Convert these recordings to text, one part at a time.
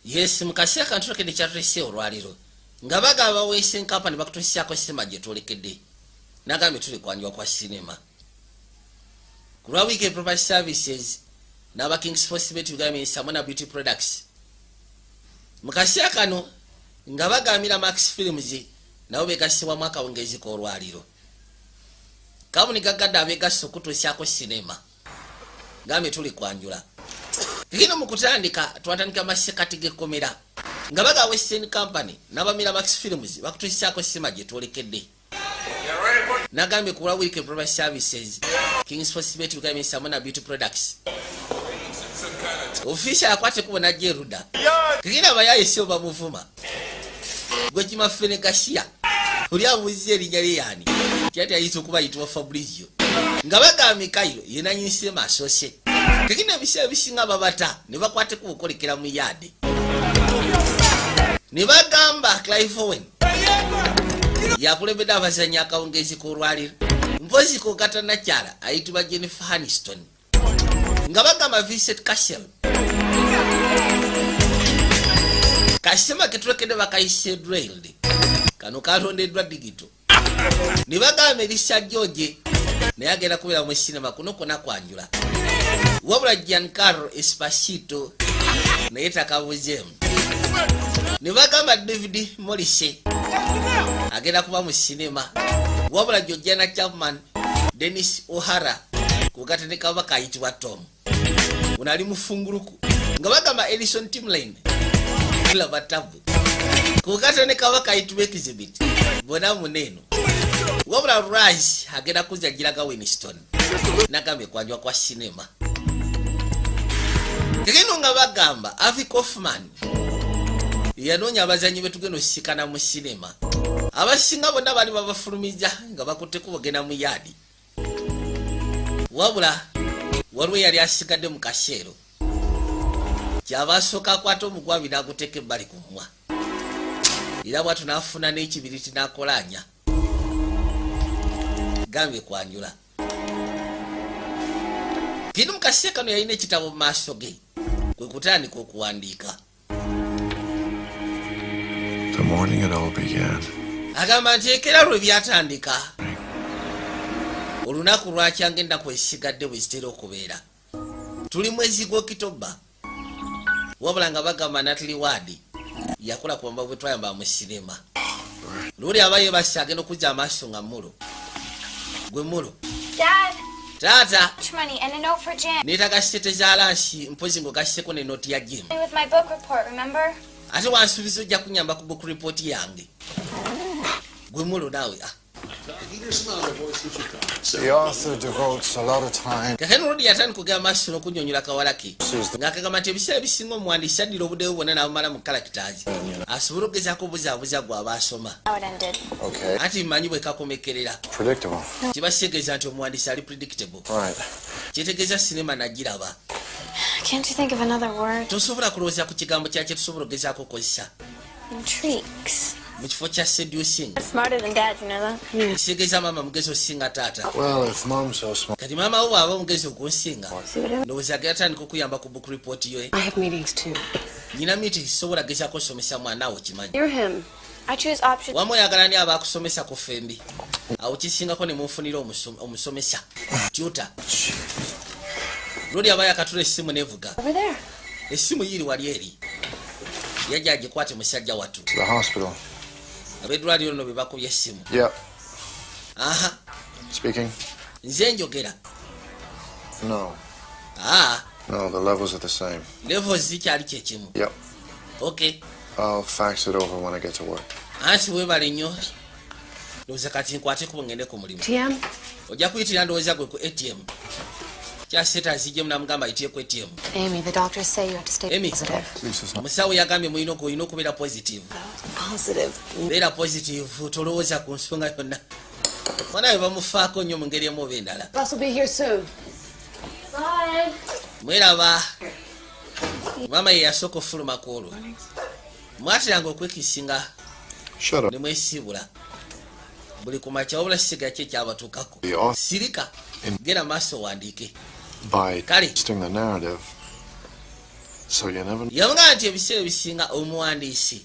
Yes, mukasya kantu kende kyatulese olwaliro. Nga bagamba Western Company bakutusiako sima gye twolekedde. Nagambe tuli kwanjwa kwa sinema. Kulwa Wike Property Services n'aba King Sports Bet Uganda Samona Beauty Products. Mukasya kano nga bagambira Max Films nabo begasibwa mwaka wongezi ko olwaliro. Kabuni gagadde abegaso kutusiako sinema. Gambe tuli kwanjula. Kino mukutandika twatandika masekati gekomera. Nga baga Western Company n'abamira Max Films bakutusiako sima gye twolekedde. Nagambe kulwa Wike Property Services King Sports Bet Uganda Samona Beauty Products. Official akwate kubona Jeruda. Kigina bayaye sio bamuvuma. Gwe kimafene kashia. Uli amuzie linyali yani. Kyati ayizo kuba yitwa Fabrizio. Nga bagambe Kairo yena nyinse masose. Kigina bishe bishinga babata ne bakwate kubukolekera mu yade. Ne bagamba Clive Owen. Yakulebeda abazanya akawungezi ku lwaliro. Mpozi ko katana kyala ayitibwa Jennifer Aniston. Nga bagamba Vincent Cassel. Kasema ketulekede bakayise drilled. Kano kalondeddwa digital. Ne bagamba Melissa George naye agenda kubeera mu sinema kuno kona kwanjula. Wabula Giancarlo Esposito naye takabuzemu. Ne bagamba David Morrissey agenda kuba mu sinema. Wabula Georgiana Chapman, Dennis O'Hara kugatendeka bakayitibwa Tom. Unali mufunguluku. Nga bagamba Ellison Timlin kila batabu. Kugatendeka bakayitibwa Exhibit. Bona muneno. Wabula Rice agenda kuja Giraga Winston. Nagambe kwanjwa kwa sinema. Kigino nga bagamba Avi Kaufman yanonya abazanyi betugeno sikana mu sinema. Abasinga bonna bali babafulumiza nga bakutte kubogena mu yadi. Wabula walwe yali asigadde mu kashero. Kyabasoka kwata omugwabi n'aguteka ebbali kumwa. Era bwatu n'afuna n'ekibiriti n'akolanya. Gambe kwanjula. Kino mukasya kano yalina ekitabo mu maaso ge. Kwe kutandika okuwandiika. The morning it all began. Agamba nti ekera lwe byatandika. Olunaku lwaki ngenda kwesigadde bwe zitera okubeera. Tuli mwezi gw'Okitoba. Wabula nga bagamba Natalie Ward yakola ku mbabwe twayamba mu sinema. Luli abaye basagenda okujja amaaso nga mulo. Gwe mulo. Dad. Tata. Money and a note for Jim. Nitaga sete za lanshi mpozi ngo gaseko ne note ya Jim. With my book report, remember? Ate wansubiza ojja kunyamba ku book report yange. Gwe mulo nawe. The author devotes a lot of time. Kakeno rodi yatani kugea maso nokunyonyola kawalaki. Nga kagamba nti ebiseera ebisinga omwandiisi addira obudde bwonna n'abumala mu kalakitaazi. Asobole okugezaako obuzaabuza gwe aba asoma. Okay. Ati mmanyi bwe kakomekerera. Predictable. Kibategeeza nti omwandiisi ali predictable. Right. Kitegeeza sinema nagiraba. Can't you think of another word? Tosobola kulowooza ku kigambo kyakye tusobola okugezaako okukozesa. Intrigues. Mu kifo kya seducing. Smarter than Dad, you know that? Kitegeeza maama mugezi osinga taata. Well, if mom's so smart. Kati maama wo bw'aba mugezi okunsinga. Ndowooza yatandika okuyamba ku book report yo. I have meetings too. Nyina meeting sobola gezaako osomesa mwana wo kimanyi. You're him. I choose option. Wamwe oyagala ni abakusomesa ku fembi. Awo kisingako ne munfunira omusomesa. Tutor. Lodi aba yakatula essimu nevuga. Over there. Essimu yiri wali eri. Yajja agikwate musajja wattu. The hospital. Abeddwaliro nno be bakubye essimu. Yep. Aha. Speaking. Nze njogera. No. No, the levels are the same. Levels zikyali kyekimu. Yep. Okay. I'll fax it over when I get to work. Ansi weebale nnyo. Ndowooza kati nkwate ku ngende ku mulimu. TM? Ojja kuyitira ndowooza gwe ku ATM. Kyaseta azijjemu namugamba ayitire ku ATM. Amy, the doctors say you have to stay Amy. positive. Omusawo yagambye olina okubeera positive. Positive. Beera positive, tolowooza ku nsonga yonna. Mwana we bamufaako nnyo mu ngeri emu oba endala. Bus will be here soon. Bye. Mweraba. Mama ye yasooka ofuluma ku olwo. Mwatiranga okwekisinga Shut up. ne mwesiibula. Buli ku makya wabula kisiga ki ekyabatuukako. Sirika. Genda maaso wandiike. By Kale. twisting the narrative, So you never... yavuga nti ebiseera ebisinga omuwandiisi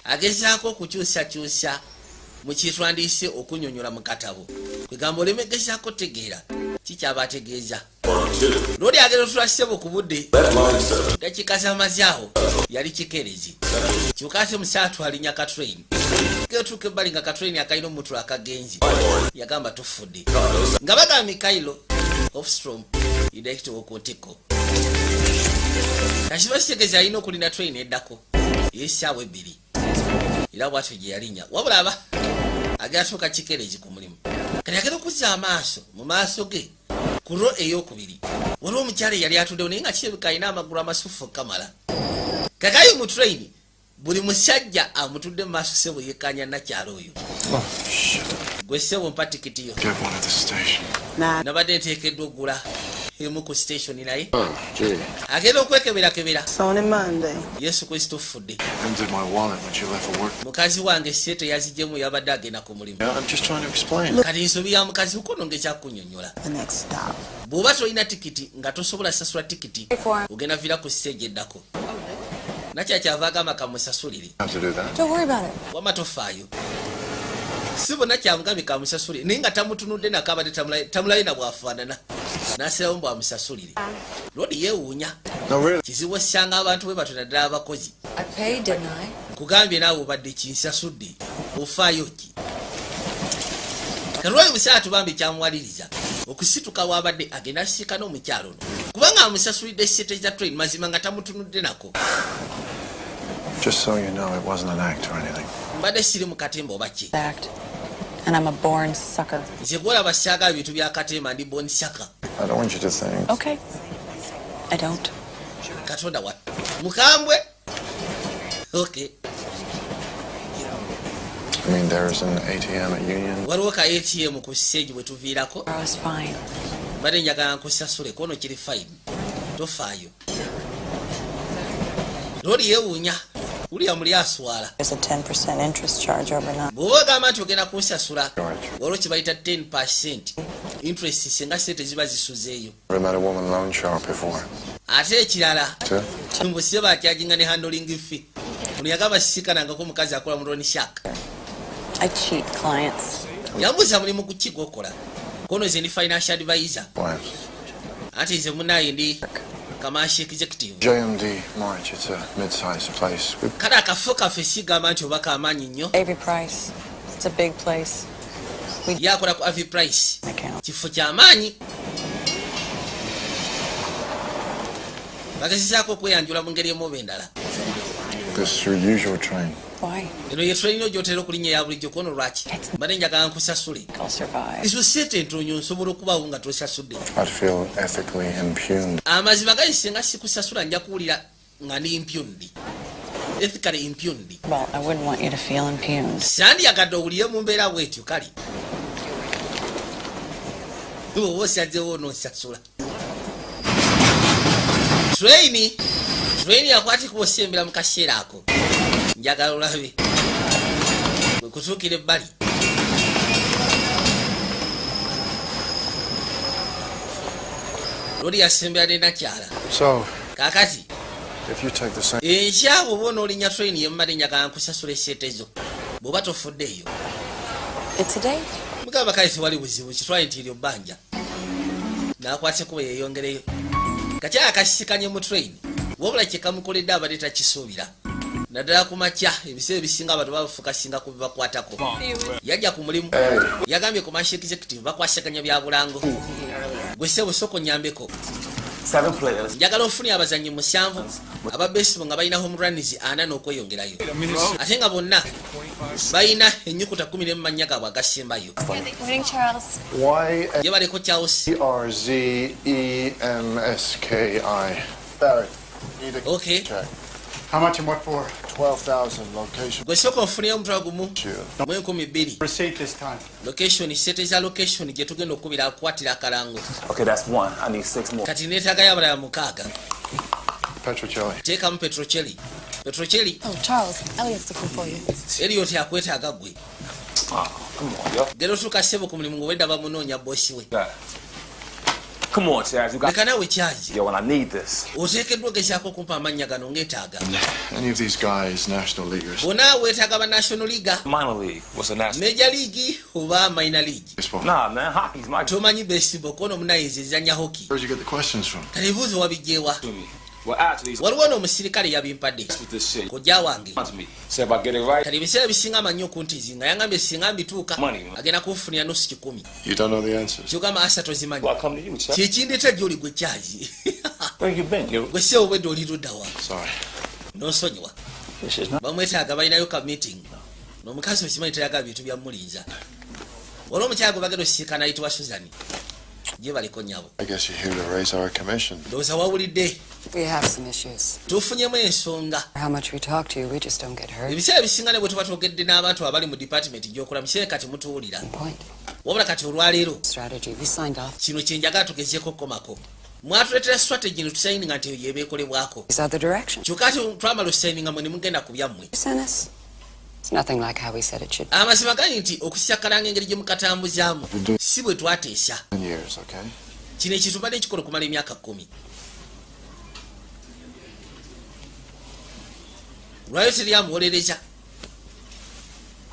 agezaako okukyusakyusa mu kitwandiise okunyonyola mu katabo kwegamba olemegezaako tegeera kikyaba ategeeza lodi agenda otula ssebo ku budde dakiika zamazaawo yali kikerezi kyokka ate musaatu alinya katrain getuuka ebbali nga katrain akalina omutula akagenzi yagamba tufudde nga bagamba Mikhailo Hofstrom director w'okuntiko kakiba kitegeeza alina okulina train eddako ey'essaawa 2 era bwatyo gye yalinya wabula aba agatuuka kikerezi ku mulimu kati agenda okuzza amaaso mu maaso ge ku ro ey'okubiri waliwo omukyala eyali atuddewo naye nga kirabika alina amagulu amasufu kamala kakayo mu train buli musajja amutudde mu maaso sebo yekkanya nakyalo oyo gwe sebo mpa tikiti yo nabadde nteekeddwa oggula emu ku station naye agenda okwekeberakebera Yesu Kristo fudde mukazi wange sente yazijjemu yabadde agenda ku mulimu kati nsobi ya mukazi ukono ngekyakunyonyola bw'oba tolina tikiti nga tosobola sasula tikiti ogenda vira ku stage eddako nakyakyava agamba kamusasulire wama tofaayo si bonna kyamugambye kamusasulire naye nga tamutunudde nakabadde tamulaye na bwafaanana nasirawo mbw amusasulire lodi yeewuunya kizibu essanga abantu bwe batona ddala abakozi nkugambye naawe obadde kinsasudde ofaayo ki kalwayo musaala tubambe kyamuwaliriza okusituka wabadde agenda asisiika n'omukyalo no kubanga amusasulidde sente za train mazima nga tamutunudde nako. Just so you know, it wasn't an act or anything. Mbadde siri mu katemba oba ki? Act. And I'm a born sucker. Nze kuwala basaaga ebintu bya katemba ndi born sucker. I don't want you to think. Okay. I don't. Katonda what? Mukambwe? Okay. I mean, there's an ATM at Union. Waliwo ka ATM ku stage bwe tuviirako. I was fine. Mbadde njagala nkusasule kono kiri fine. Tofaayo. Lodi yeewuunya. Uliya muli aswala. There's a 10% interest charge overnight. Bw'oba ogamba nti ogenda kunsasula waliwo kye bayita 10% interest singa sente ziba zisuzeeyo. Never met a woman loan shark before. Ate ekirala mbusire bakyajinga ne handling fee. Ono yagamba sisikanangako omukazi akola mu loan shark. I cheat clients. Yambuuza mulimu ku ki gwokola. Kono nze ndi financial advisor. What? Ate nze munaaye ndi commercial executive. JMD March, it's a mid-sized place. Kale akafo kaffe sigamba nti obaka amaanyi nnyo. Avery Price. It's a big place. Yakola ku Avery Price. Account. Kifo ky'amaanyi. Bagezezaako okweyanjula mu ngeri emu oba endala. This is your usual train. Why? Eno ye train gy'otera okulinnya ya bulijjo kono lwaki? Mbadde njagala nkusasule. I'll survive. Ezo sente ntoonyo nsobola okubaawo nga tosasudde. I'd feel ethically impugned. Amazima gali singa sikusasula nja kuwulira nga ndi impugned. Ethically impugned. Well, I wouldn't want you to feel impugned. Sandyagadde owulire mu mbeera bwetyo kale. Oba osazzewo onoosasula. Train yakwatibwa osembera mu kaseera ako. Njagala olabe. Bwe kutuukira ebbali. Lodi yasembera ne nakyala. So, Kaakati. if you take the same... Enkya bw'oba onoolinnya train yemmade njagala nkusasula essente zo. Bw'oba tofuddeeyo. It's a date. Mugamba kale tewali buzibu kitwale nti eryo bbanja. N'akwateko yeeyongereyo. Kakyala kasisikanye mu train. Wabula kye kamukoledde abadde takisuubira. Naddala ku makya ebiseera ebisinga abantu babafukasinga ku bibakwatako. Yajja ku mulimu. Yagambye commercial executive bakwasaganya bya bulango. Gwe ssebo soko nyambeko. 7 players. Njagala ofune abazannyi 7 aba baseball nga balina home runs 4 n'okweyongerayo. Ate nga bonna balina ennyukuta 10 mu mannya gaabwe agasembayo. Morning, Charles. Ye baleko Charles. Y-R-Z-E-M-S-K-I. Barry. Okay. Check. How much and what for? 12,000 location. Gwe soko ofuneyo omutwalo gumu. Mu 12,000. Receipt this time. Location sete za location gye tugenda okubira akwatira akalango. Okay, that's 1. I need 6 more. Kati neetaagayo abalala 6. Petrocelli. Teekamu petrocelli. Petrocelli Oh, Charles, Elliot's looking for you. Elliot akwetaaga gwe. Oh, come on, yo. Gero tuuka ssebo ku mulimu ng'owedda bamunoonya boosi we. Got it. Come on, Chaz. You got. leka nawe kyazi Yo, when I need this. oteekeddwa ogezaako okumpa amannya gano ng'etaaga Any of these guys national leaguers? bonna weetaaga ba national leaga Minor league. What's a national? major league oba minor league Baseball. Nah, man. Hockey's my. tomanyi baseball kono omunayizi ezanya hockey Where'd you get the questions from? kale ebibuuzo wabijjeewa To me. Well, actually, it's waliwo n'omusirikale yabimpadde with this shit. kojja wange To me. So if I get it right, kale ebiseera bisinga amanyi okuntizi nga yangambye singa mbituuka Money. agenda kunfunira nusu 100 You don't know the answers. kyogamba asa tozimanyi well, I come to you, Chaz. kyekindeeta gy'oli gwe kyazi Where you been? Yo, gwe seewo bwedde oli luddawa Sorry. n'onsonyiwa this is not. bamwetaaga balinayo ka meeting n'omukazi okimanyi tayagala bintu bya mulinza olwo omukyala gwe bagenda osisinkana ayitibwa Suzani gye baliko nyabo I guess you're here to raise our commission. ndowooza wawulidde We have some issues. tufunyemu ensonga How much we talk to you, we just don't get hurt. ebiseera bisinga ne bwe tuba twogedde n'abantu abali mu department gy'okola mukiseera kati mutuwulira Point. wabula kati olwaleero Strategy. We signed off. kino kyenjagala tugezeeko komako mwatuleetera strategy ne tusayininga nti eyo yebeekolebwako Is that the direction? kyokka ati twamala osayininga mwe ne mugenda ku byammwe Dennis? It's nothing like how we said it should. amazima gali nti okusakkalanga engeri gye mukatambuzaamu si bwe twateesa 10 years, okay? kino ekitubadde ekikola okumala emyaka 10 lwayo teryamuwolereza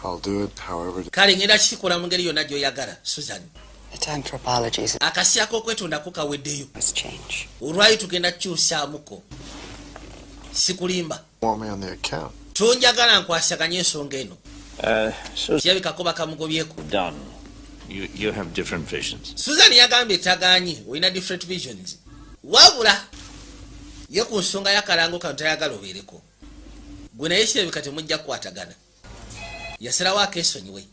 I'll do it however. kale ngenda kikikola mu ngeri yonna gy'oyagala Susan The time for apologies akasya k'okwetondako kaweddeyo must change. olwayo tugenda kukyusaamuko sikulimba Want me on the account? tonjagala nkwasaganye ensonga eno So kirabikako bakamugobyeko done. You have different visions. Susan yagambye etaganye olina different visions wabula ye ku nsonga y'akalango kano tayagala obeereko gwe naye kirabika temujja kukwatagana yasalawo akeesonyiwe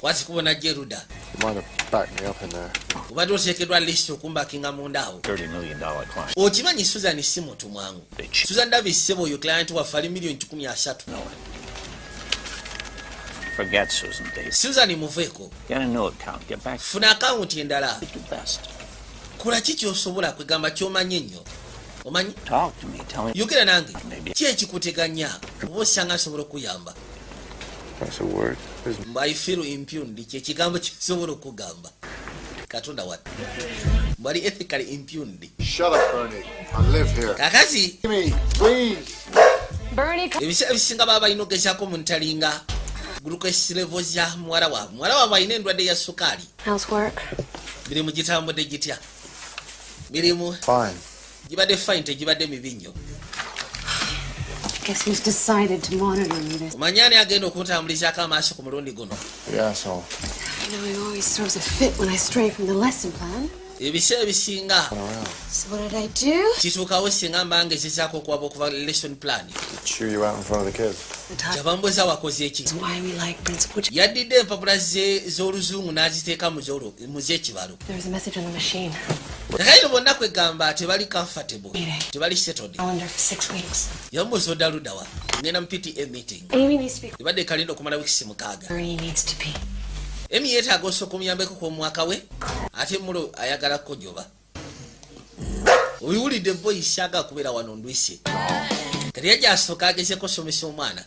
kwati kubona Jeruda You might have backed me up in there. obadde oteekeddwa lisiti okumbakinga munda awo $30 million client. okimanyi Susan si muntu mwangu Susan Davis sebo oyo client waffe ali miliyoni 13 Forget Susan Davis. Susan muveeko Get a new account. Get back funa akawunti endala to the best. kola ki ky'osobola kwegamba ky'omanyi ennyo omanyi Talk to me. Tell me. yogera nange Maybe. ki ekikuteganya oba osanga nsobola okuyamba That's a word. mbu I feel impugned kyekigambo kisobola okugamba katonda wat mbu ali ethically impugned Shut up, Bernie. I live here. kakati Me, please. Bernie, ebiseera bisinga baba balina ogezaako mu ntalinga glucose levels ya muwala waabwe alina endwadde ya sukaali how's work? mirimu gitambudde gitya mirimu Fine. gibadde fine tegibadde mibi nnyo Guess who's decided to monitor me this? omanyani agenda okuntambulizaako amaaso ku mulundi guno The asshole. I know he always throws a fit when I stray from the lesson plan. ebiseera bisinga So what did I do? kituukawo singa mba ngezezaako okuwaba okuva lesson plan Chew you out in front of the kids. The time kyava mbuza wakoze eki is why we like principal. yaddidde empapula z'oluzungu n'aziteeka mu z'ekibalo There was a message on the machine. akairo bonna kwegamba tebali comfortable tebali settled Calendar for 6 weeks. yamubuuza odda luddawa ngenda mu PTA meeting Amy needs to be. ebadde kalenda okumala wiikisi 6 Bernie needs to be. emi yeetaaga osooka omuyambeko kw'omwaka we ate mulo ayagala kukojoba obiwulidde boyisi aga kubeera wano ndwise kati yajja asooka agezeko osomesa omwana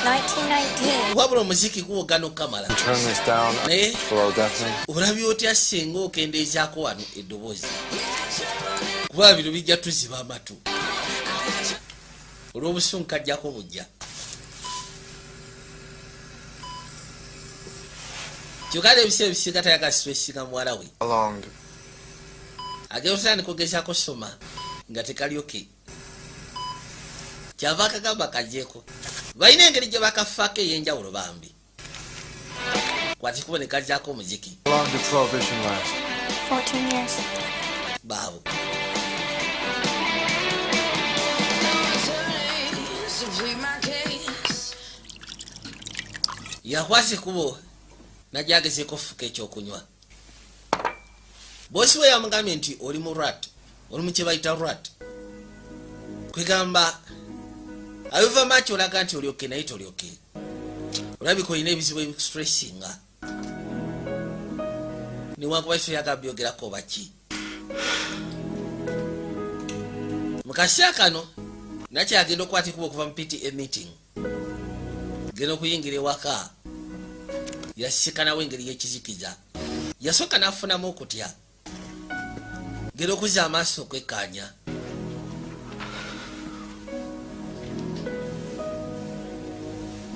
1919. wabula omuziki guwogana okukamala Turn this down naye below deafening. olabye otya singa okendeezaako wano eddoboozi kuba bino bijja tuziba amatu olw'obusungu kajjako bujja kyokka ebiseera ebisinga tayagala sitwesinga muwala we How long? agenda otandika ogezaako soma nga tekalyoke kyava akagamba kajeeko balina engeri gye bakafaako ey'enjawulo bambi kwati kuba ne kajjaako omuziki How long did prohibition last? 14 years. baabo yakwasa ekubo najjagezeeko ofuka ekyokunywa boosi we yamugambye nti oli mu rat oli mu kye bayita rat kwegamba abiva maki olaga nti olyoke naye tolyoke olabika olina ebizibu ebistressinga niwankuba ife yaga byogerako oba ki mu kaseera kano nakye agenda okukwata ekuba okuva mu PTA meeting genda okuyingira ewaka yasikanawo engeri y'ekizikiza yasooka n'afunamu okutya ngeri okuzza amaaso okwekkaanya.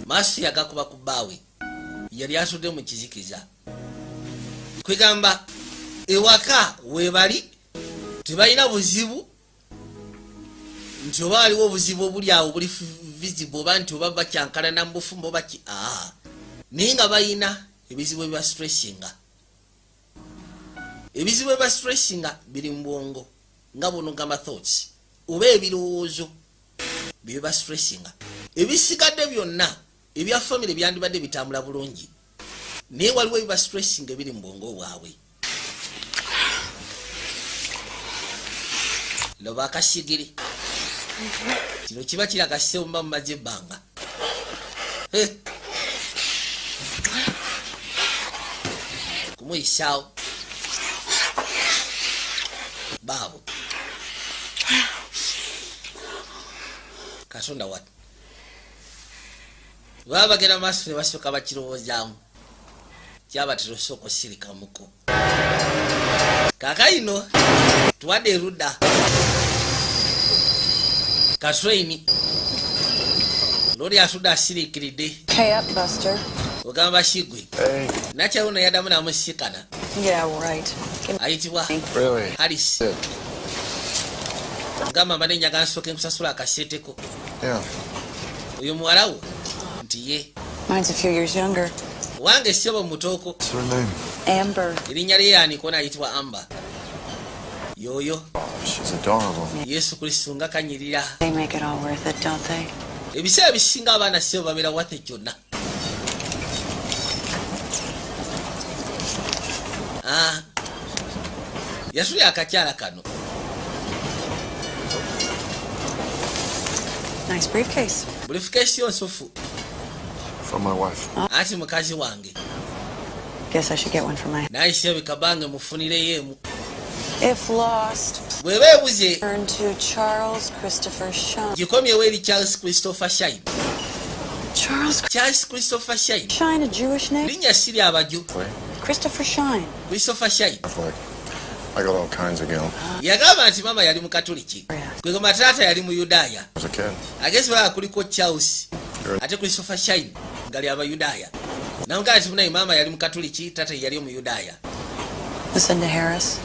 maaso yagakuba ku bbaawe yali asudde mu kizikiza kwegamba ewaka weebali tebalina buzibu nti oba waliwo obuzibu obuli awo buli visible oba nti oba bakyankalana mu bufumbo baki naye nga balina ebizibu ebiba stressinga. Ebizibu ebiba stressinga biri mu bwongo nga buno gamba thoughts oba ebirowoozo biba stressinga. Ebisigadde byonna ebya family byandibadde bitambula bulungi naye waliwo ebiba stressinga ebiri mu bwongo bwabwe. Loba akasigiri kino kiba kiraga sseumba mu mazzi ebbanga. Kumuyisaawo baabo Katonda watu baba bagenda maaso ne basooka bakirowoozaamu kyaba terosooka osirikamuko. Kaakaino tuwadde erudda katraini lori asudde asiriikiridde. Hey up, Buster. Ogamba Shigwe Hey, nakyalo nayadamu namusikana Yeah, right. ayitibwa really? Harris. Good. Gamba manenya gansooke nkusasula akaseeteko Yeah. oyo muwalawo nti ye Mine's a few years younger. wange ssebo mutooko What's her name? Amber. erinnya lyeyanikona ayitibwa Amba. Yoyo She's adorable. Yesu Kristo nga kanyirira. They make it all worth it, don't they? Ebiseera bisinga abaana ssebo babeera wate kyonna. Yasula akakyala kano. Nice briefcase. Briefcase yonsufu From my wife. ati mukazi wange Guess I should get one for my. nayise bikabange mufunireyo emu. If lost, Bw'eba ebuze turn to Charles Christopher Shine. gikomyewo eri Charles Christopher Shine. Charles Christopher Shine Shine, a Jewish name? linnya siri abaju. Wait, Christopher Shine. Christopher Shine like, I got all kinds of guilt. yagamba nti mama yali mukatoliki kwegamba taata yali mu Yudaaya As a kid. agezi bala kuliko Charles ate Christopher Shine ngali abayudaaya namugamba nti munayi mama yali mukatoliki taata yali mu Yudaaya. Listen to Harris.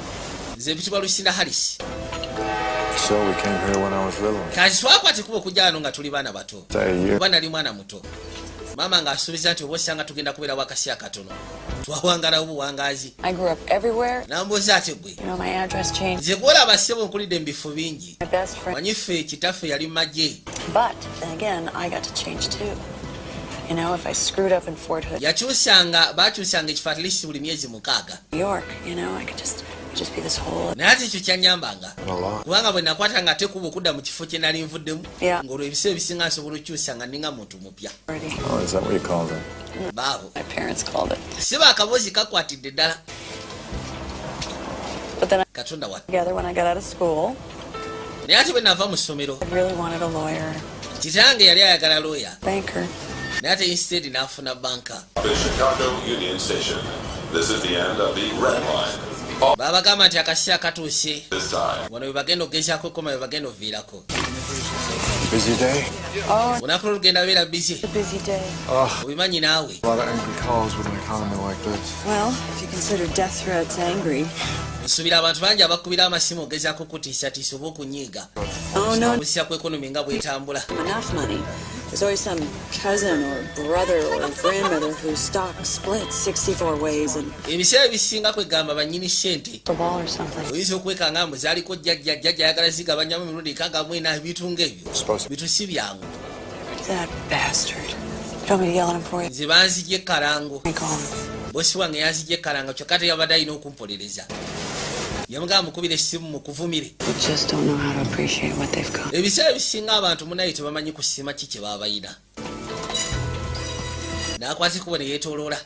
Nze bitibwa Lucinda Harris. So we came here when I was little. Kati twakwate kuba okujja wano nga tuli baana bato Say a year. kuba nali mwana muto maama ng'asuubiza nti oba osanga tugenda kubeera wakasi akatono twawangalawo buwangaazi. I grew up everywhere. Nambuuza ate gwe You know, my address changed. nze gwolaba ssebo nkulidde mu bifo bingi My best friend. manyiffe kitaffe yali mu magye But then again, I got to change too. You know, if I screwed up in Fort Hood, bakyusanga ekifo atlist buli myezi 6 New York, you know, I could just be this whole. naye ate ekyo kyanyambanga A lot. kubanga bwe nakwata nga tekuba okudda mu kifo kye nali nvuddemu Yeah. ng'olwo ebiseera ebisinga nsobola okyusa nga ninga muntu mupya. Already. Oh, is that what you called it? Baabo My parents called it. siba akaboozi kakwatidde ddala But then I Katonda wa together when I got out of school, naye ate bwe nava mu ssomero I really wanted a lawyer, kitange yali ayagala looya banker. naye ate instead n'afuna banka. The Chicago Union Station. This is the end of the red line. Baabagamba nti akaseera katuuse This time. wano bwe bagenda okugezaako ekoma bwe bagenda oviirako. Busy day? Olunaku lwo lugenda beera busy It's a busy day. obimanyi naawe. A lot of angry calls with an economy like this. Well, if you consider death threats angry. Nsuubira abantu bangi abakubira amasimu ogezaako kutiisatiisa oba okunyiiga Oh no, okubuusa ku ekonomi nga bw'etambula. enough money. There's always some cousin or brother or grandmother whose stock splits 64 ways and Ebiseera ebisinga kwegamba bannyini ssente a ball or something. oyinza okwekanga muzaaliko jjajja ayagala zigabanyamu emirundi 64 ebintu ng'ebyo bitu si byangu. That bastard. You want me to yell at him for you? Nze banzigye ekkalango I call him. bosi wange yanzigye ekkalanga kyokka teyabadde alina okumpolereza yamugamba mukubira essimu mukuvumire. They just don't know how to appreciate what they've got. Ebiseera ebisinga abantu munaye tebamanyi kusiima ki kye baba balina n'akwata ekkubo ne yeetooloola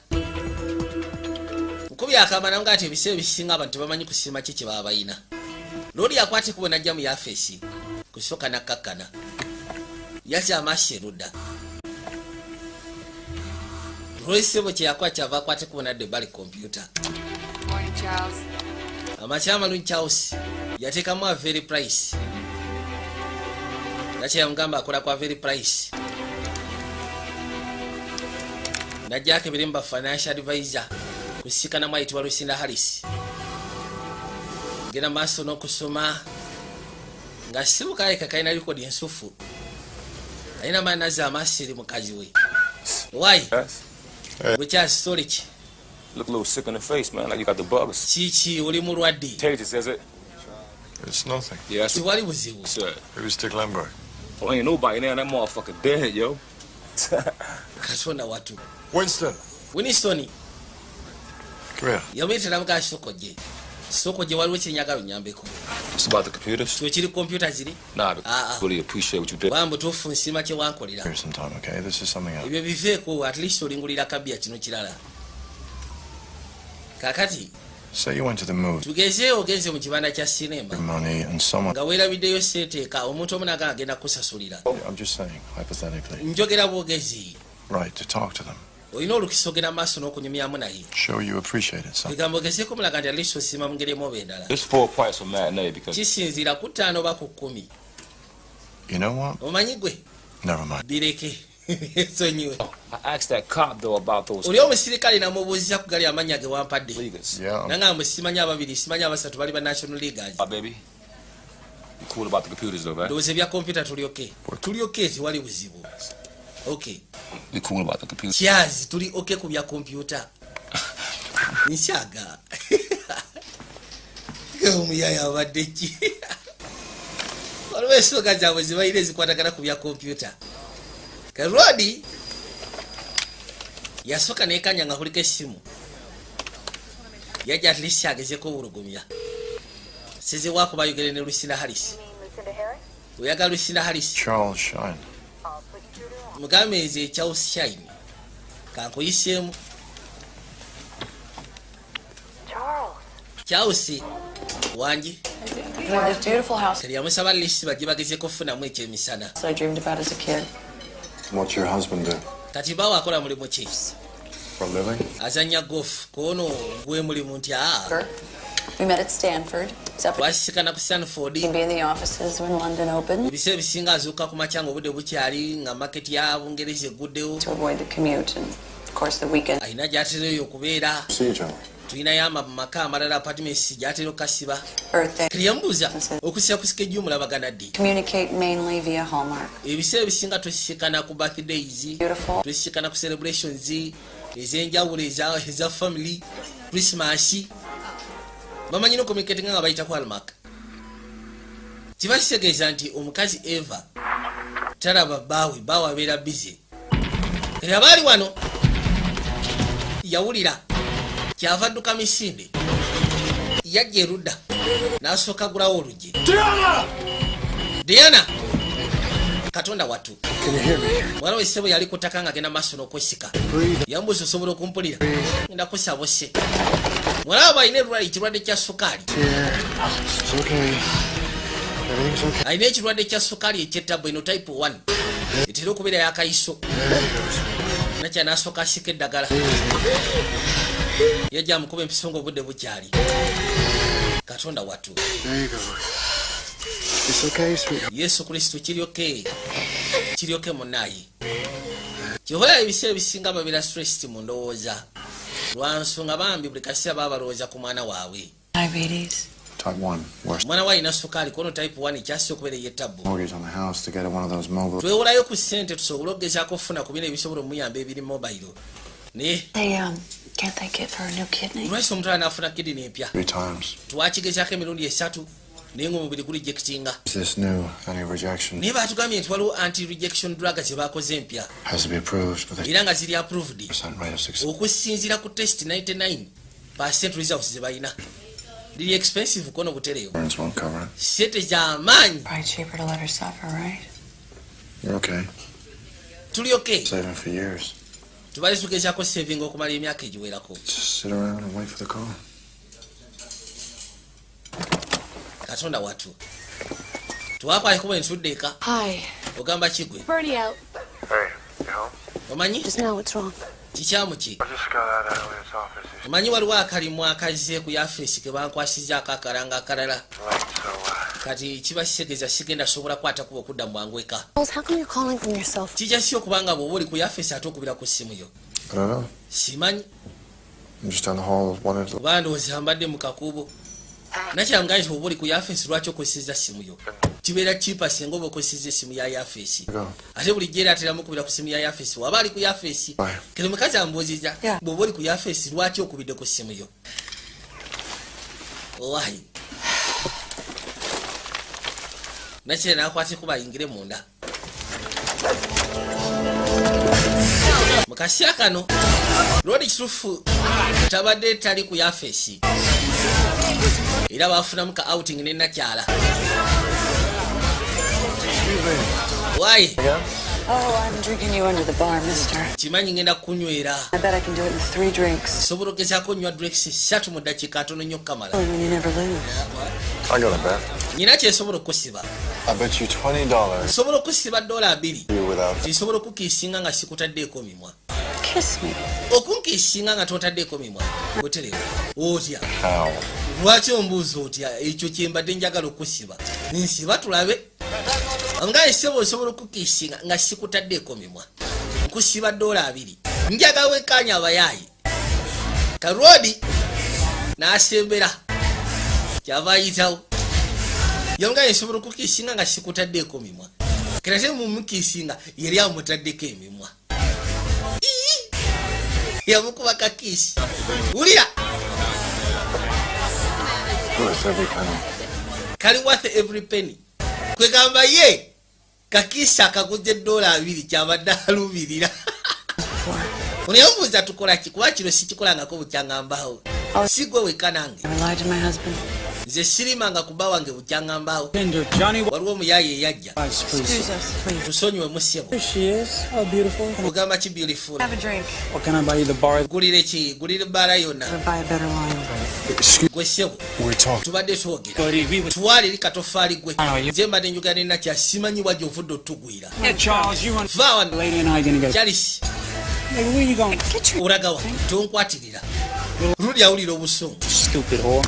nkubi akamba namugaa nti ebiseera ebisinga abantu tebamanyi kusiima ki kye baba balina. Looli yakwata ekkubo n'ajja mu yafeesi kusooka nakkakkana yazza amaaso erudda Royce kyeyakuba kyava akwate kubonadde bali computer. Morning, Charles. Amakya amalungi Charles yateekamu a very price. Nakye yamugamba akola kwa very price. Najjako ebirimba financial advisor kusikana mwayitibwa Lucinda Harris. Genda maaso n'okusoma nga sibukaleka kalina likodi ensufu. Alina maanazi amasiri mukazi we. Why? Which has storage. Look a little sick in the face, man, like you got the bugs. Chichi oli mulwadde. Contagious, is it? It's nothing. Yeah, that's what Tiwali buzibu. said. It was Dick Lemberg. Oh, ain't nobody there. That motherfucker dead, yo. Katonda watu. Winston, Winston come here. yamuyitira muka Sokoje waliwo kyenyagala onyambeko. It's about the computers? Kyo kiri computer ziri. Nah, I really appreciate what you did. Wambu tuufu nsima kye wankolera. Here's some time, okay? This is something else. Ebyo biveeko at least olingulira kabya kino kirala. Kakati Say you went to the movie, tugeze ogenze mu kibanda kya sinema money, and someone. nga weerabiddeyo ssente eka omuntu omunaga agenda kusasulira. I'm just saying, hypothetically. Njogera bwogezi Right, to talk to them. olina olukisa ogenda maaso n'okunyumyamu naye. Show you appreciate it. Something. Bigambo ogezeeko mulaga nti aliso osiima mu ngeri emu oba endala. It's full price for matinee because Kisinziira ku 5 oba ku 10. You know what? Omanyi gwe Never mind. bireke esonyiwe. I asked that cop though about those Oli omusirikale namubuuziza ku gali amanya ge wampadde. leaguers. Yeah. Nangamba simanyi ababiri simanyi abasatu bali ba national leaguers. Baby, you cool about the computers though, right? Ndowooza ebya computer tulyoke tewali buzibu. Okay. We cool about the computers. Kyazi tuli okay ku bya computer. Nshaga. Omuyaya abadde ki? Waliwo ensonga zaabwe zibaire zikwatagana ku bya computer. Karodi yasoka nekanya nga kuliko essimu. Yajja at least agezeko obulugumya. Size wakuba yogere ne Lucinda Harris. Oyagala Lucinda Harris. Charles Shine. Mugameze Charles Shine. Kankoyiseemu. Charles wangi. You have this beautiful house Teri yamusaba list bajje bagezeko kufunamu ekyemisana. I dreamed about as a kid. What's your husband do? Kati bawo akola mulimu ki? For a living? Azanya golf. Kono gwe mulimu nti We met at Stanford. twasikana ku Stanford. Be in the offices when London opened Ebiseera ebisinga azuuka ku makya ng'obudde bukyali nga market ya Bungereza eguddewo. to avoid the commute and, of course, the weekend. Alina gy'atereyo okubeera. See each other. Tulinayo amaka amalala apartments gy'atera okukasiba. Birthday. Kati yamubuuza okusiba ku schedule mulabagana ddi. Communicate mainly via Hallmark. Ebiseera ebisinga tusisikana ku birthdays, Beautiful. tusisikana ku celebrations ez'enjawulo eza family, Christmas. Bamanyi no communicating nga bayita ku Hallmark. Kiba kitegeeza nti omukazi Eva talaba baawe abeera busy. Kati abaali wano yawulira kyava adduka misinde yajja erudda n'asooka gulawo oluggi. Diana! Katonda watu. Mwana we ssebo yali ku ttaka nga agenda maaso n'okwesika. Yambuuza osobola okumpulira. Ngenda kusabose. Mwana we alina ekirwadde kya sukaali. It's okay. Everything's okay. Alina ekirwadde kya sukaali ekyettabbo eno type 1. Etera okubeera yakayiso. Nakya n'asooka asika eddagala. Yajja amukuba empiso ng'obudde bukyali. Katonda watu. There you go. It's okay, sweetheart. Yesu Kristo kiryoke munaayi. Kihola ebiseera ebisinga babeera stressed mu ndowooza. Lwa nsonga bambi buli kaseera baba balowooza ku mwana waabwe. Diabetes. Type 1. Worst. Mwana we alina sukaali kono type 1 ekyasooka okubeera ey'ettabbo. Mortgage on the house to get one of those mobile. Twewolayo ku ssente tusobole okugezaako okufuna ku bino ebisobola omuyamba ebiri mobile. Naye Can't they get her a new kidney? lwaki omuntu anaafuna kidini empya? 3 times. Twakigezaako emirundi 3 naye ng'omubiri gulejectinga. This new anti-rejection Naye baatugambye nti waliwo anti-rejection drug ze baakoze empya has to be approved with a era nga ziri approved 1% rate of success. okusinziira ku test 99% results ze balina. Liri expensive kono butereewo. Insurance won't cover it. Sente z'amaanyi. Probably cheaper to let her suffer, right? You're okay. Tuli okay. Saving for years. Tubale tugezaako saving okumala emyaka egiwerako. Just sit around and wait for the call. Katonda watu. Tuwapa kuba ensudde eka. Hi. Ogamba kigwe. Bernie out. Hey, you home? Omanyi? Just now, what's wrong? kikyamuki omanyi waliwo akalimu akaze ku yafeesi ke bankwasizaako akalanga akalala kati kiba kisegeeza sigenda sobola kwata kuba okudda mu bwangu eka kijasi okubanga bw'oba oli ku yafeesi ate okubira ku ssimu yo I don't know. simanyi I'm just down the hall. Wanted to. oba ndowooza mbadde mu kakuubo nakyamugaa nti bw'oba oli ku yafeesi lwaki okozeseza simu yo kibeera kipa singa oba okozeseza essimu ya yafeesi ate bulijjo era ateramu okubira ku simu ya yafeesi waba ali ku yafeesi kati omukazi amubuuziza bw'oba oli ku yafeesi lwaki okubidde ku simu yo owayi nakire nakwate kuba ayingire munda mu kaseera kano lodi kituufu tabadde tali ku yafeesi era bafunamu ka outing ne nakyala why Oh, I'm drinking you under the bar, mister. kimanyi ngenda kunywera I bet I can do it in 3 drinks. sobola ogezaako nywa drinks 3 mu ddakiika atono nnyo kamala When you never lose. I got a bet. nyina kyesobola okusiba I bet you $20 sobola okusiba $2 you without. kisobola okukiisinga nga sikutaddeeko mimwa Kiss me. okunkiisinga nga totaddeeko mimwa oterewa otya How? lwaki ombuuza otya ekyo kyembadde njagala okusiba nsiba tulabe nga esebo osobola okukiisinga nga sikutaddeeko mimwa nkusiba $2 njaga wekanya abayaayi kalwodi n'asembera kyava ayitawo yonga esobola okukiisinga nga sikutaddeeko mimwa kerate mumukiisinga yeri amutaddeko emimwa yamukuba kakiisi wulira Worth every penny. kali worth every penny kwegamba ye kakiisi akaguze $2 kyabadde alubirira oneyobuuza tukola ki kuba kino sikikolangako bukyangambaawo sigwe weka nange Never lied to my husband. nze sirimanga kuba wange bukyangambaawo Johnny, waliwo omuyaye eyajja Excuse us, please. tusonyiwe musebo she is. How beautiful. ogamba ki beautiful Have a drink. What can I buy you the bar? gulire ki gulire ebbaala yonna Or buy a better wine. gwe sebo We're talking. tubadde twogera Buddy, we was. twala eri katofaali gwe I know you- nze mbadde njogera ne nakya simanyi wajja ovudde otugwira Hey, Charles, you want va wano lady and I gonna get. charles Like, where you going? olaga wa tonkwatirira rudi awulira obusungu Stupid whore.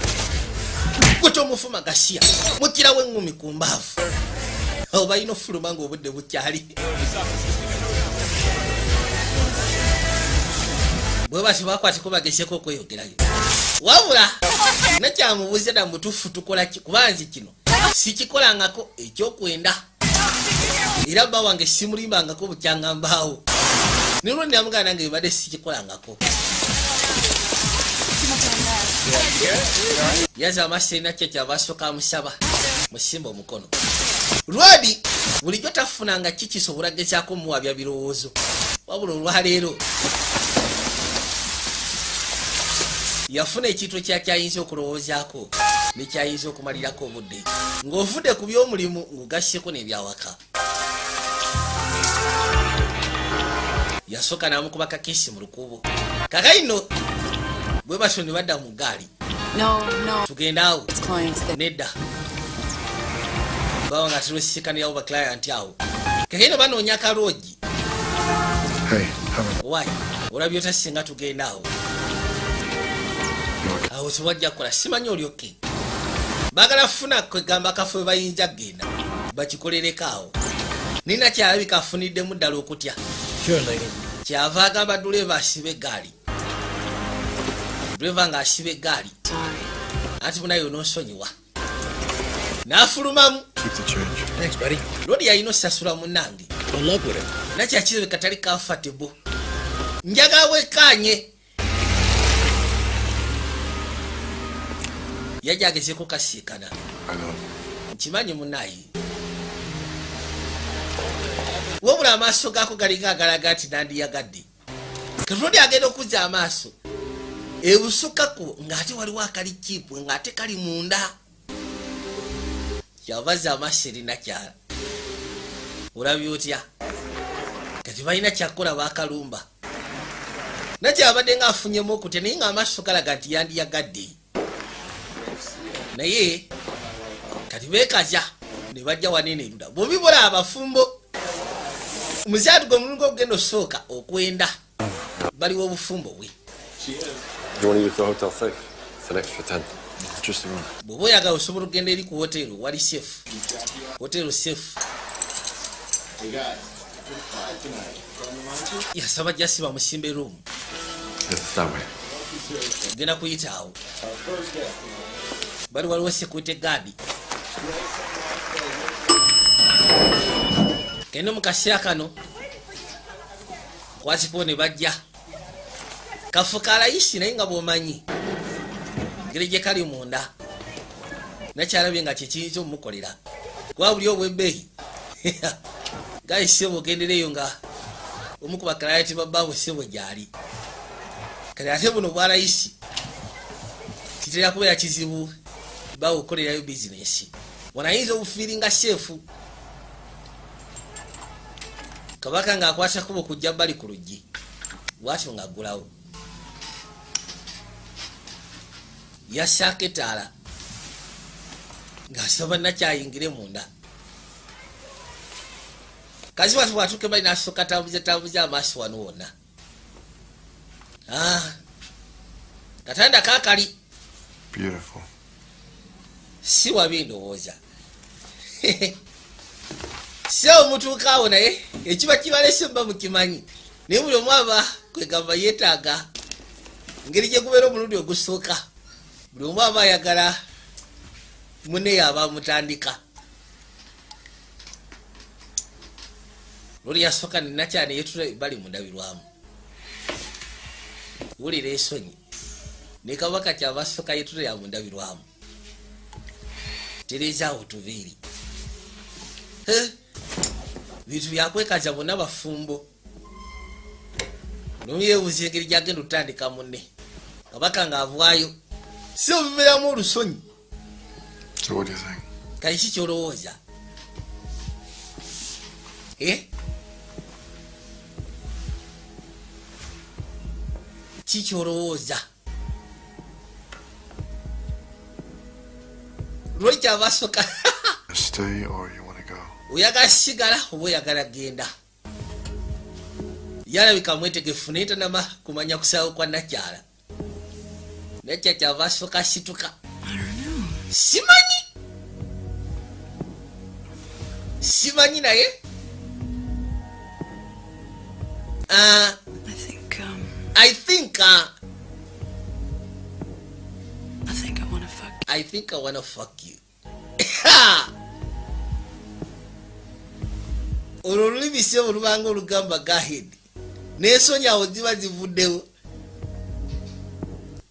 gwe tomufuma gasiya mukirawo eŋŋumi ku mbaavu awo balina ofuluma nga obudde bukyali bwe bati bakwateko bagezeko okweyogerayo wabula nakyamubuuza dda mutuufu tukola ki kuba nzi kino sikikolangako ekyokwenda era bba wange simulimbangako bukyangambaawo nilundi namugana nange bibadde sikikolangako yaza amaaso erina kyo kyabasooka amusaba musimba omukono lwadi bulijjo tafunanga kikisobola gezaako muwabya birowoozo wabula olwaleero yafuna ekintu kyakyayinza okulowoozaako nekyayinza okumalirako obudde ng'ovudde ku by'omulimu ng'ogasseko n'ebyawaka yasooka n'amukuba kakiisi mu lukuubo kakaino bwe batyo ne badda mu gaali No. tugenda awo It's clients that. nedda bawa nga tulosikanirawo baclient awo kakaino banoonya kaloogi Hey, have a. wayi olabye otasinga tugenda awo awo tewajja kukola simanyi olyoke baagala funa kwegamba akafo we bayinza kgenda bakikolereko awo nina kyalabika afuniddemu ddala okutya kyava agamba duleva asiba eggaali duleva nga asiba eggaali anti munaye onoosonyiwa n'afulumamu Keep the change. lodi yalina osasula munnange nakyakirebe katali comfortable njagala wekanye yajja agezeko kasiikana I know. nkimanyi munaye wabula amaaso gaako galinga agalaga nti nandiyagadde katulodi agenda okuzza amaaso ebusukako ng'ate waliwo akali kiipu ng'ate kali munda kyavaza amaaso eri nakyala olabye otya kati balina kyakola bakalumba nakyabadde ng'afunyemu okutya naye ng'amaaso galaga nti yandiyagadde naye kati beekaza ne bajja wanene eruda bwobibola abafumbo muzaatu gwe omulundi ogenda osooka okwenda baliwo obufumbo bwe. You want to use the hotel safe? It's an extra 10. Just the room. Bw'oba oyagala osobola okugenda eri ku hoteri wali safe. Hoteri safe. Yasaba jasi bamusimbe room. It's that way. Genda kuyita awo. Bali waliwo security guard. Kendo mu kaseera kano kwasiko ne bajja kafuka layisi naye nga bw'omanyi ngeri gye kali munda nakyalabye nga kikiyinza omukolera kuba buli obwebbeeyi gali sebo ogendereyo nga omu ku bakalayati babbaabwe sebo gyali kale ate buno bwalayisi kitera kubeera kizibu bawe okolerayo bizinesi wanayinza obufiiringa seefu kabaka ng'akwata kubo kujja bali ku luggi bwatyo ng'aggulawo yassaako etaala ng'asaba nakyayingire munda kazi watu bwatuuke bali n'asooka tambuza amaaso wano wonna katanda kaakali Beautiful. si wabi ndowooza si omutuuka awo naye ekiba kibalese mba mukimanyi naye buli omu aba kwegamba yeetaaga ngeri gye gubeera omulundi ogusooka buli omu aba ayagala munne yaaba amutandika loli yasooka nenakyane yetula bali mundabirwamu wulira ensonyi ne kabaka kyaba asooka yetula ya mundabirwamu terezaawo tuviiri bintu byakwekaza bonna bafumbo nomyebuuza engeri gyagenda otutandika munne kabaka ng'avaayo si obibeeramu olusonyi. So what do you think? Kale ki kyolowooza? Ki kyolowooza? Lwaki kyava asooka Stay or you want to go? oyagala sigala oba oyagala genda. Yalabika mwetegefu naye tanama kumanya kusaawo kwa nakyala. Nakyala kyava asooka asituka. Simanyi naye. I think I wanna fuck you. Olulimi se olubanga olugamba go ahead. N'ensonyi awo ziba zivuddewo.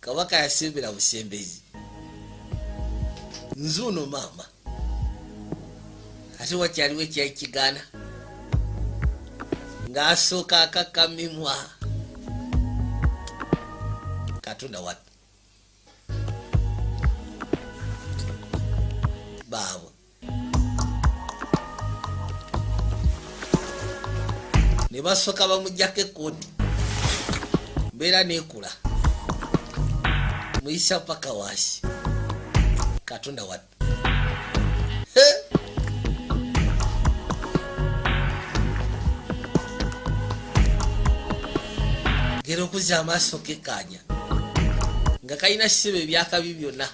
Kabaka yasembera busembezi. Nzuno mama. Ate wakyaliwo ekyakigaana. Ng'asooka akakamimwa. Katonda watu. Baabo. Ne basooka bamuggyako ekkooti. Mbeera neekula. Muyisa paka waasi. Katonda watu. Gera okuzza amaaso ke kaanya. Nga kalina ssebe ebyakabi byonna.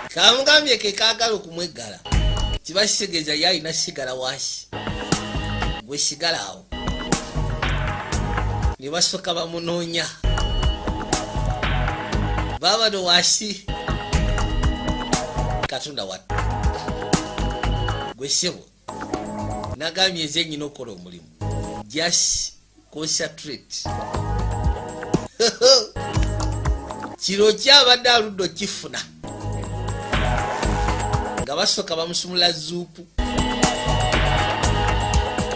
Kamugambye ke kaagala okumweggala. Kiba kitegeeza ye alina sigala wansi. Gwe sigala awo. Ne basooka bamunoonya. Baba no wansi. Katonda watu. Gwe ssebo. Nagambye nze nnyina okola omulimu. Just concentrate. Kiro kyabadde aludde okifuna. Nga basooka bamusumula zuupu.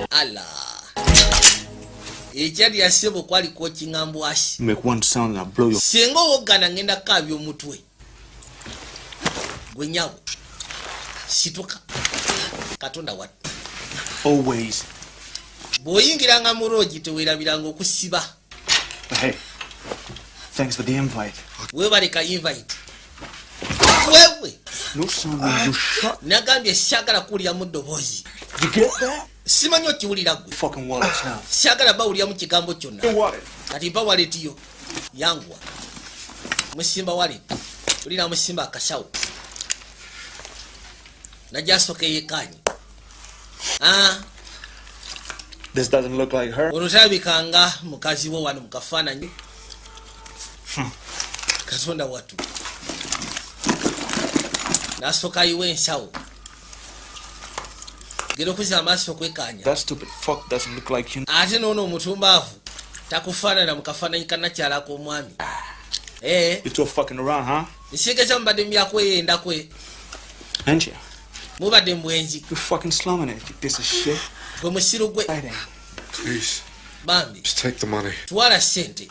Ala. Ekyali yasebo kwali kwokiŋambwasi. Make one sound and I'll blow your... Singa owoggana ngenda kaabya omutwe. Gwe nyawo. Situka. Katonda watu. Always. Bw'oyingiranga mu loogi teweerabiranga okusiba. Hey, thanks for the invite. Weebaleka invite. Wewe. No, son, you shut. nagambye siagala kuwulira mu ddoboozi You get that? simanyi okiwulira gwe Fucking wallets now. siagala bawulira mu kigambo kyonna Your wallet. kati mpa waletiyo yanguwa musimba waleti tulina musimba akasawo najasooka eyekanye This doesn't look like her. olutabikanga mukazi wo wano mukafaananyi katonda watu nasooka ayiwa ensawo gera okuza amaaso okwekanya That stupid fuck doesn't look like you. ate noono omutumbaavu takufaanana mukafaananyi kanakyalako omwami You're still fucking around, huh? nsiigeza mubadde mubyakweyendakwe Ain't you? mubadde mubwenzi You're fucking slumming it, you piece of shit. gwe musiru gwe Right in. Please, bambi just take the money. twala sente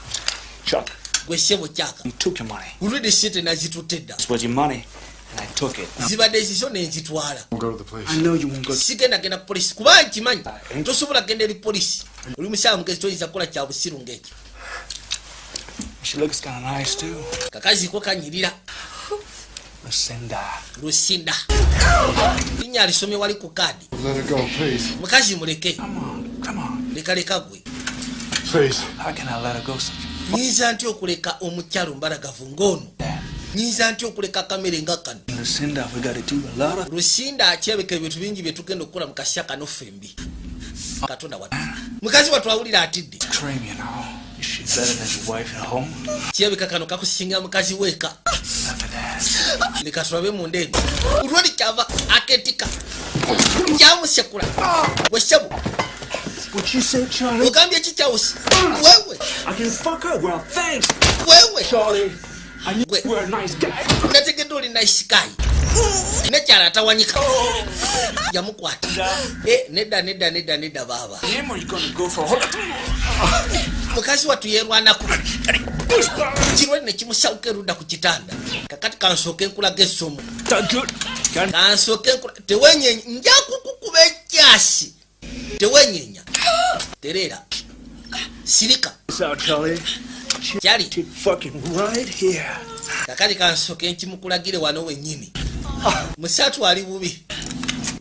Chuck, gwe ssebo kyaka you took your money. olwedde sente nazitutte dda This was your money, and I took it. zibadde ezizo nenzitwala We'll go to the police. I know you won't go. sigendagenda ku polisi kuba nkimanyi tosobola kgenda eri polisi oli musawo mugezi toyinza kukola kya busiru ng'ekyo She looks kind of nice too. kakazi ko kanyirira Lucinda. lusinda linnya alisomye wali ku kaadi Let her go, please. mukazi muleke Come on. lekaleka gwe Please. How can I let her go? nyinza ntya okuleka omukyalo mbalagavu ng'ono nyinza ntya okuleka kamere nga kano Lucinda, we gotta do a lot of. lusinda akyebeka ebintu bingi bye tugenda okukola mu kasya kano fembi katonda watu mukazi watu awulira atidde Cream, you know. She's better than your wife at home. kyebeka kano kakusingira mukazi weeka leka tulabe mu ndeeno olwali kyava aketika kyamusekula wesebo What you say, Charlie? ogambye kikyawusi wewe I can fuck her. Well, thanks, wewe Charlie. I knew Wait. you were a nice guy. nategedde oli naisikayi nekyala atawanyika yamukwata nedda baaba Him or you gonna go for her? mukazi watu yerwanako kirwali nekimusawuka erudda ku kitanda kakati kansooke nkulaga essomo That good. kansooke tewenyenya nja kukukuba ekyasi tewenyenya terera sirika It's out, Charlie. kyali She's fucking right here. kakati kansooke nkimukulagire wano wennyini musatu ali bubi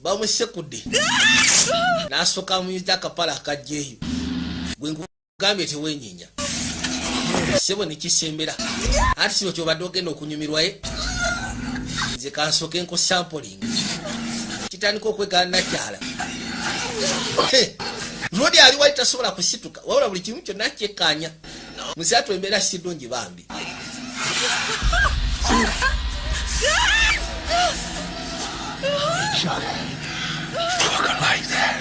bamusekudde nasooka muyita akapala akajjeeyo gwe nkugambye tewenyenya sebo nekisembera ati sibo kyobadde ogenda okunyumirwaye nze kansooke nkusampoling kitandika okwegala nakyala lodi ali wali tasobola kusituka wabula buli kimu kyonna kyekkaanya musatu embeera sidungi bambi Chuck. Fucking like that.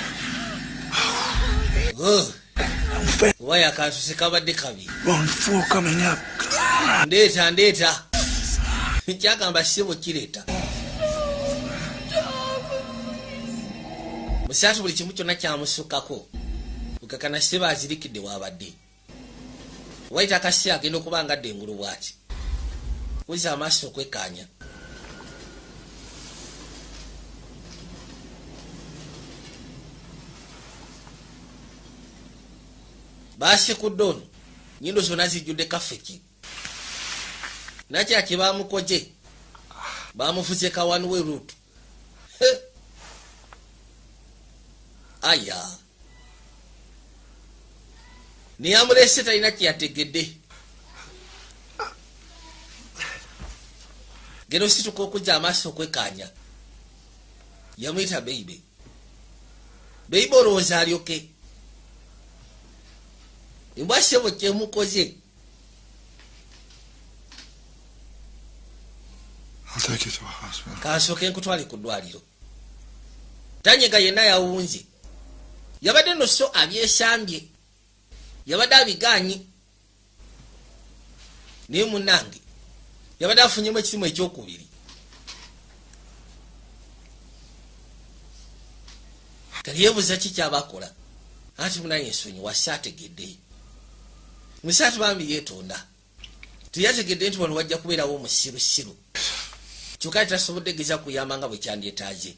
waya akantu kabadde kabi Wrong four coming up. ndeeta kyagamba sebo kireeta musatu buli kimu kyonna kyamusukkako ukakana sebo azirikidde wabadde waita akaseera agenda okuba nga adde engulu bwati kuza amaaso okwekkaanya basekudde ono nyindo zonna zijjudde kafeki nakyaki bamukoje bamufuze kawanu we ruutu aya niyamulese talina kyeyategedde gero situka okujja amaaso okwekkaanya yamuyita beibe olowooza alyoke embwa sebo kyemukoze I'll take you to a hospital. kansooke nkutwale ku ddwaliro tanyega yenna yawunze yabadde no so abyesambye yabadde abigaanyi naye munnange yabadde afunyemu ekirimu ekyokubiri kali yeebuuza ki kyabakola anti munaye ensonyi wasi ategedde musaatu bambi yeetonda teyategedde nti wano wajja kubeerawo omusirusiru kyokka tasobodde geza kuyamba nga bwe kyandyetaaze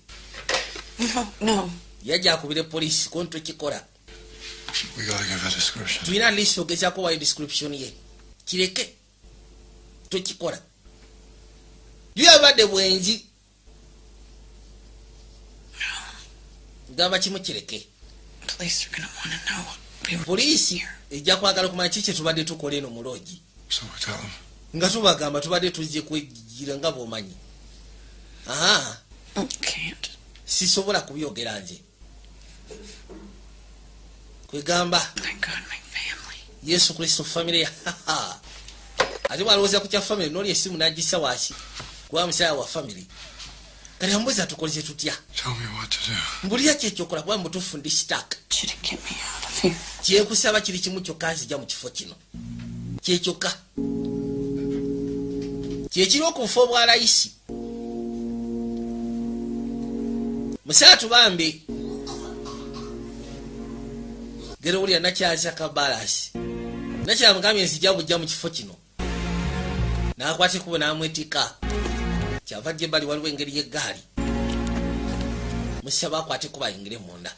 No. yajja akubire polisi konti tokikola We gotta give a description. tulina lisi ogezaako wayo description ye kireke tokikola yo yabadde bwenzi gamba kimu kireke. Police are gonna want to know what we were Poliisi ejja kwagala kumanya kiki tubadde tukola eno mu lodge. So we tell them. Nga tubagamba tubadde tuzze kwejjira nga bw'omanyi. Aha. Can't. Sisobola kubyogera nze. Kwegamba. Thank God my family. Yesu Kristo family. Ati walowooza ku kya family n'oli essimu n'agissa waaki. Kuba musaya wa family. Kati ambuza tukoleze tutya. Tell me what to do. Mbulira kyekyokola kuba mutuufu ndi sitaaka. Should get me out of here. Kyekusaba kiri kimu kyokka nzija mu kifo kino. Kyekyokka. Kyekiri okufa obwalayisi. Musaatu bambi. Gero wulira nakyaza kabalasi. Nakyamugambye nzija bujja mu kifo kino. N'akwata ekkubo n'amwetika. Kyava gye bali waliwo engeri y'eggaali. Musaba akwate ekkubo ayingire munda.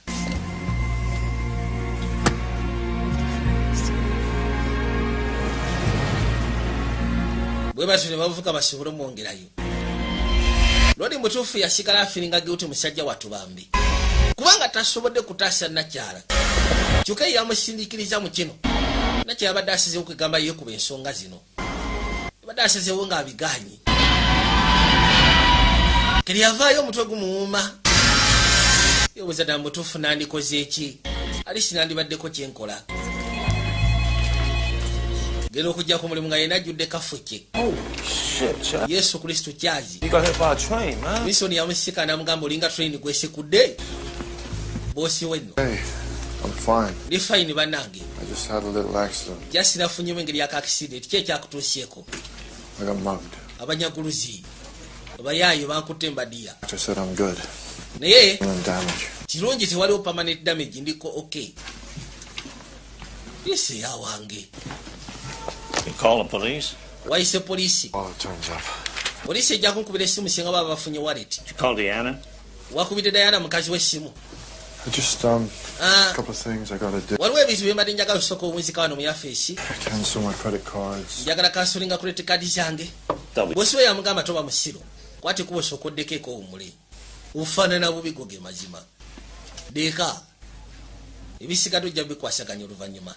Bwe batyo ne bavuga basobole omwongerayo. Lodi mutuufu yasigala afiringa guilty musajja wattu bambi. Kubanga tasobodde kutaasa Nakyala. Kyokka yamusindikiriza mu kino. Nakyala abadde asizeewo kwegamba yeekuba ensonga zino. Abadde asizeewo ng'abigaanyi. Keri yavaayo omutwe gumuwuuma. Yeebuuza ddala mutuufu nandikoze eki? Ali sinandibaddeko kye nkola. Genda okujja ku mulimu nga yena ajjudde kafuke. Yesu Kristo kyazi. You got hit by a train, man. Misoni yamusika n'amugamba olinga train gwesekudde. Bosi wenno. Hey, I'm fine. Ndi fine bannange. I just had a little accident. Just nafunyemu engeri y'akaakisideeti ki ekyakutuusyeko. I got mugged. Abanyaguluzi. Abayaayo bankutte mbadiya. I said I'm good. Naye No damage. kirungi tewaliwo permanent damage ndiko okay. Ese yawange. You call the police? Wayise poliisi. All it turns up. Poliisi ejja kunkubira essimu singa baba bafunye wallet. You call Diana? Wakubidde Diana mukazi w'essimu. I just a couple of things I gotta do. Waliwo ebintu bye mbadde njagala osooka omwezika wano mu yafeesi. I cancel my credit cards. Njagala kansolinga credit card zange. Bosi we yamugamba toba musiro. Kwati kuba osokoddeko ek'owumule. Ufaanana bubi goge mazima. Deeka. Ebisigadde ojja bikwasaganya oluvannyuma.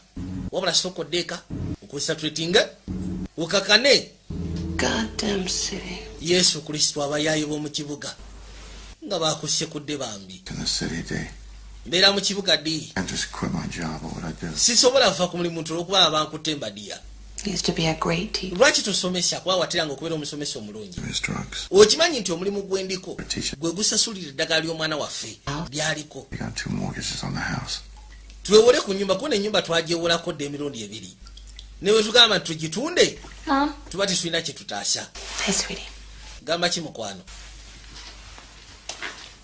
Wabula sooka oddeeka okusatulatinga ukakane. Goddamn city. Yesu Kristo abayaayi b'omu kibuga nga baakusekudde bambi. In the city day. Mbeera mu kibuga ddi. I just quit my job or what I do. Sisobola kuva ku mulimu olw'okuba abankutte mbadiya. Used to be a great teacher. Lwaki tosomesa kuba wateranga okubeera omusomesa omulungi? His drugs. Okimanyi nti omulimu gwendiko gwe gusasulira eddagala ly'omwana waffe lyaliko. We got 2 mortgages on the house. Twewole ku nnyumba kuba ennyumba twagyewolako dde emirundi 2. Ne bwe tugamba nti tugitunde tuba tetulina kye tutaasa. Hi, sweetie. Gamba ki mukwano?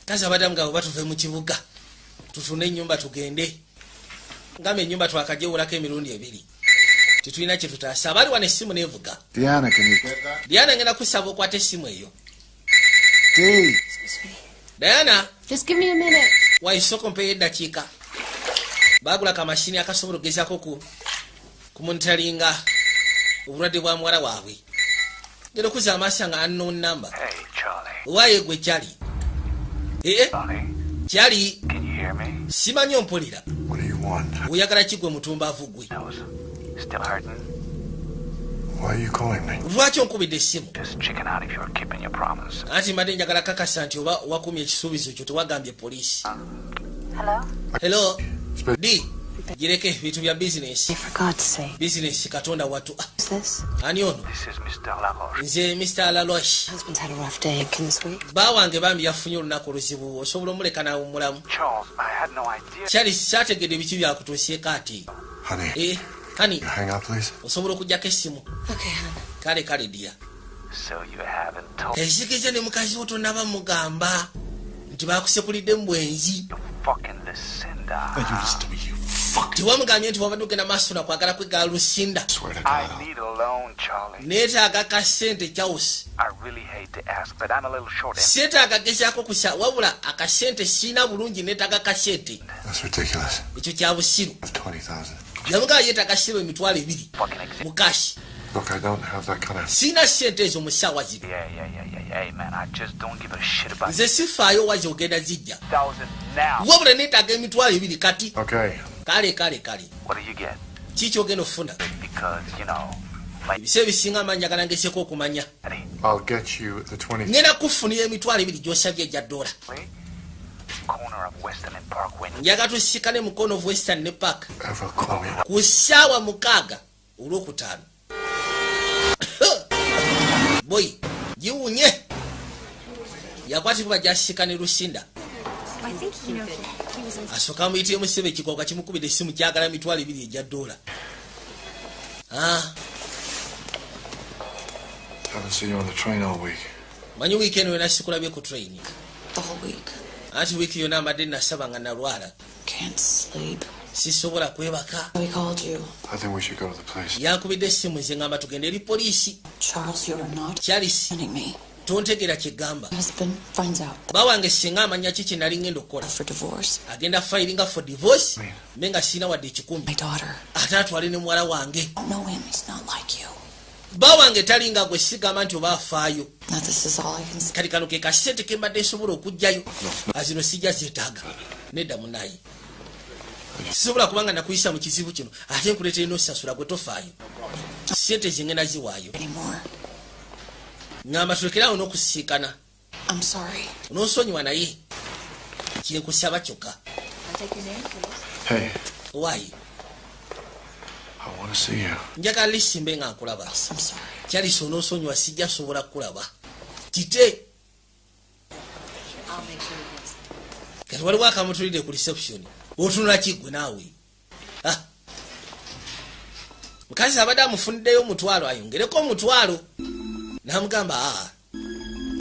Kazi abadde amugamba oba tuve mu kibuga tutune ennyumba tugende. Ngamba ennyumba twakagyewolako emirundi 2. Tetulina kye tutaasa. Abaali wano essimu neevuga. Diana, can you get that? Diana ngenda kusaba okwata essimu eyo. Dee. Diana. Just give me a minute. Waisoko mpeyo eddakiika. Baagula kamashini akasobola okugezaako kumunitalinga obulwadde bwa muwala waabwe. Ngenda okuza amaaso nga unknown number. Hey, Charlie. Waaye gwe Kyali. Charlie. Kyali. Can you hear me? Simanyi ompulira. What do you want? Oyagala ki gwe mutumbaavu gwe? Still hurting? Why are you calling me? Lwaki onkubidde essimu? Just checking out if you're keeping your promise. Anti mbadde njagala kakasa nti oba wakumye ekisuubizo kyo tewagambye poliisi. Hello? Hello? Di. Gireke ebintu bya bizinesi. For God's sake. Bizinesi Katonda wattu. Who's this? Ani ono? This is Mr. Lagos. Nze Mr. Lalosh. Husband's had a rough day again this week. Bawange bambi yafunye olunaku oluzibu osobola omuleka nawe mulamu. Charles, I had no idea. Kyali saategedde biki byakutuuseeko ati. Honey. Honey. Hang up, please. Osobola okugyako essimu. Okay, honey. Kale dia. So you haven't told Ezigeze ne mukazi wo tonnaba mugamba nti baakusepulidde mu bwenzi. fucking Lucinda. You listen to me, you fuck. Tiwamugambye nti wabadde ogenda maaso na kwagala kwegala Lucinda. I need a loan, Charlie. Neetaaga ka ssente Charles. I really hate to ask, but I'm a little short. Seetaaga gezaako kusa wabula akasente siina bulungi neetaaga kasente. That's ridiculous. Ekyo kya busiru. That's 20,000. Yamugamba yeetaaga ssebo emitwalo 2 mu kashi. Look, I don't have that kind of... Sina sente ezo mushawa zino. Hey, man, I just don't give a shit about Nze sifaayo waje ogenda zijja. $1,000 now. Wabula neetaaga emitwalo 2 kati. Okay. Kale. What do you get? Kiki ogenda ofuna? Because, you know, Ebise bisinga amanya galangeseko okumanya. I'll get you the 20. Ngenda kufunira emitwalo 2 gy'osabye egya $. corner of Western and Parkway. Njaga tusikane mukono of Western ne Park. Ever call me? Ku ssaawa 6 olwokutaano. Boy, jiwunye. Yakwatibwa jasikane Lusinda. I think he knows it. He was in... Asoka muyitiye musebe kikoka kimukubide essimu kyagala mitwalo 2 egya $. Haven't seen you on the train all week. Manyi weekend wena sikulabye ku train. The whole week. Ati wiki yona mbadde nasaba nga nalwala. Can't sleep. Sisobola kwebaka. We called you. I think we should go to the police. Yankubidde essimu nze ngamba tugende eri poliisi. Charles, you're not Charles, me. tontegera kyegamba. Husband finds out Bawange singa amanya kiki nali ngenda okukola. for divorce. Agenda filinga for divorce. Menga sina wadde ekikumi. My daughter. Ate atwale ne muwala wange. I don't know him. He's not like you. Bawange talinga gwe sigamba nti oba afaayo. Now this is all I can say. Kati kano ke kasente ke mbadde nsobola okugjayo. Azino sijja zeetaaga. Nedda munayi. Sisobola kubanga nakuyisa mu kizibu kino. Ate nkuleetera n'osasula gwe tofaayo. Sente zingenda ziwaayo. Ngamba tulekerawo n'okusiikana. I'm sorry. N'osonyiwa naye. Kyenkusaba kyokka. Hey. Why? I want to see you. Njagala lisimbe nga nkulaba. I'm sorry. Charles onoosonyiwa sijja sobola kulaba. Kite. Kati waliwo akamutulidde ku reception. Otunula kigwe naawe. Mukazi abadde amufuniddeyo omutwalo ayongereko omutwalo. Namugamba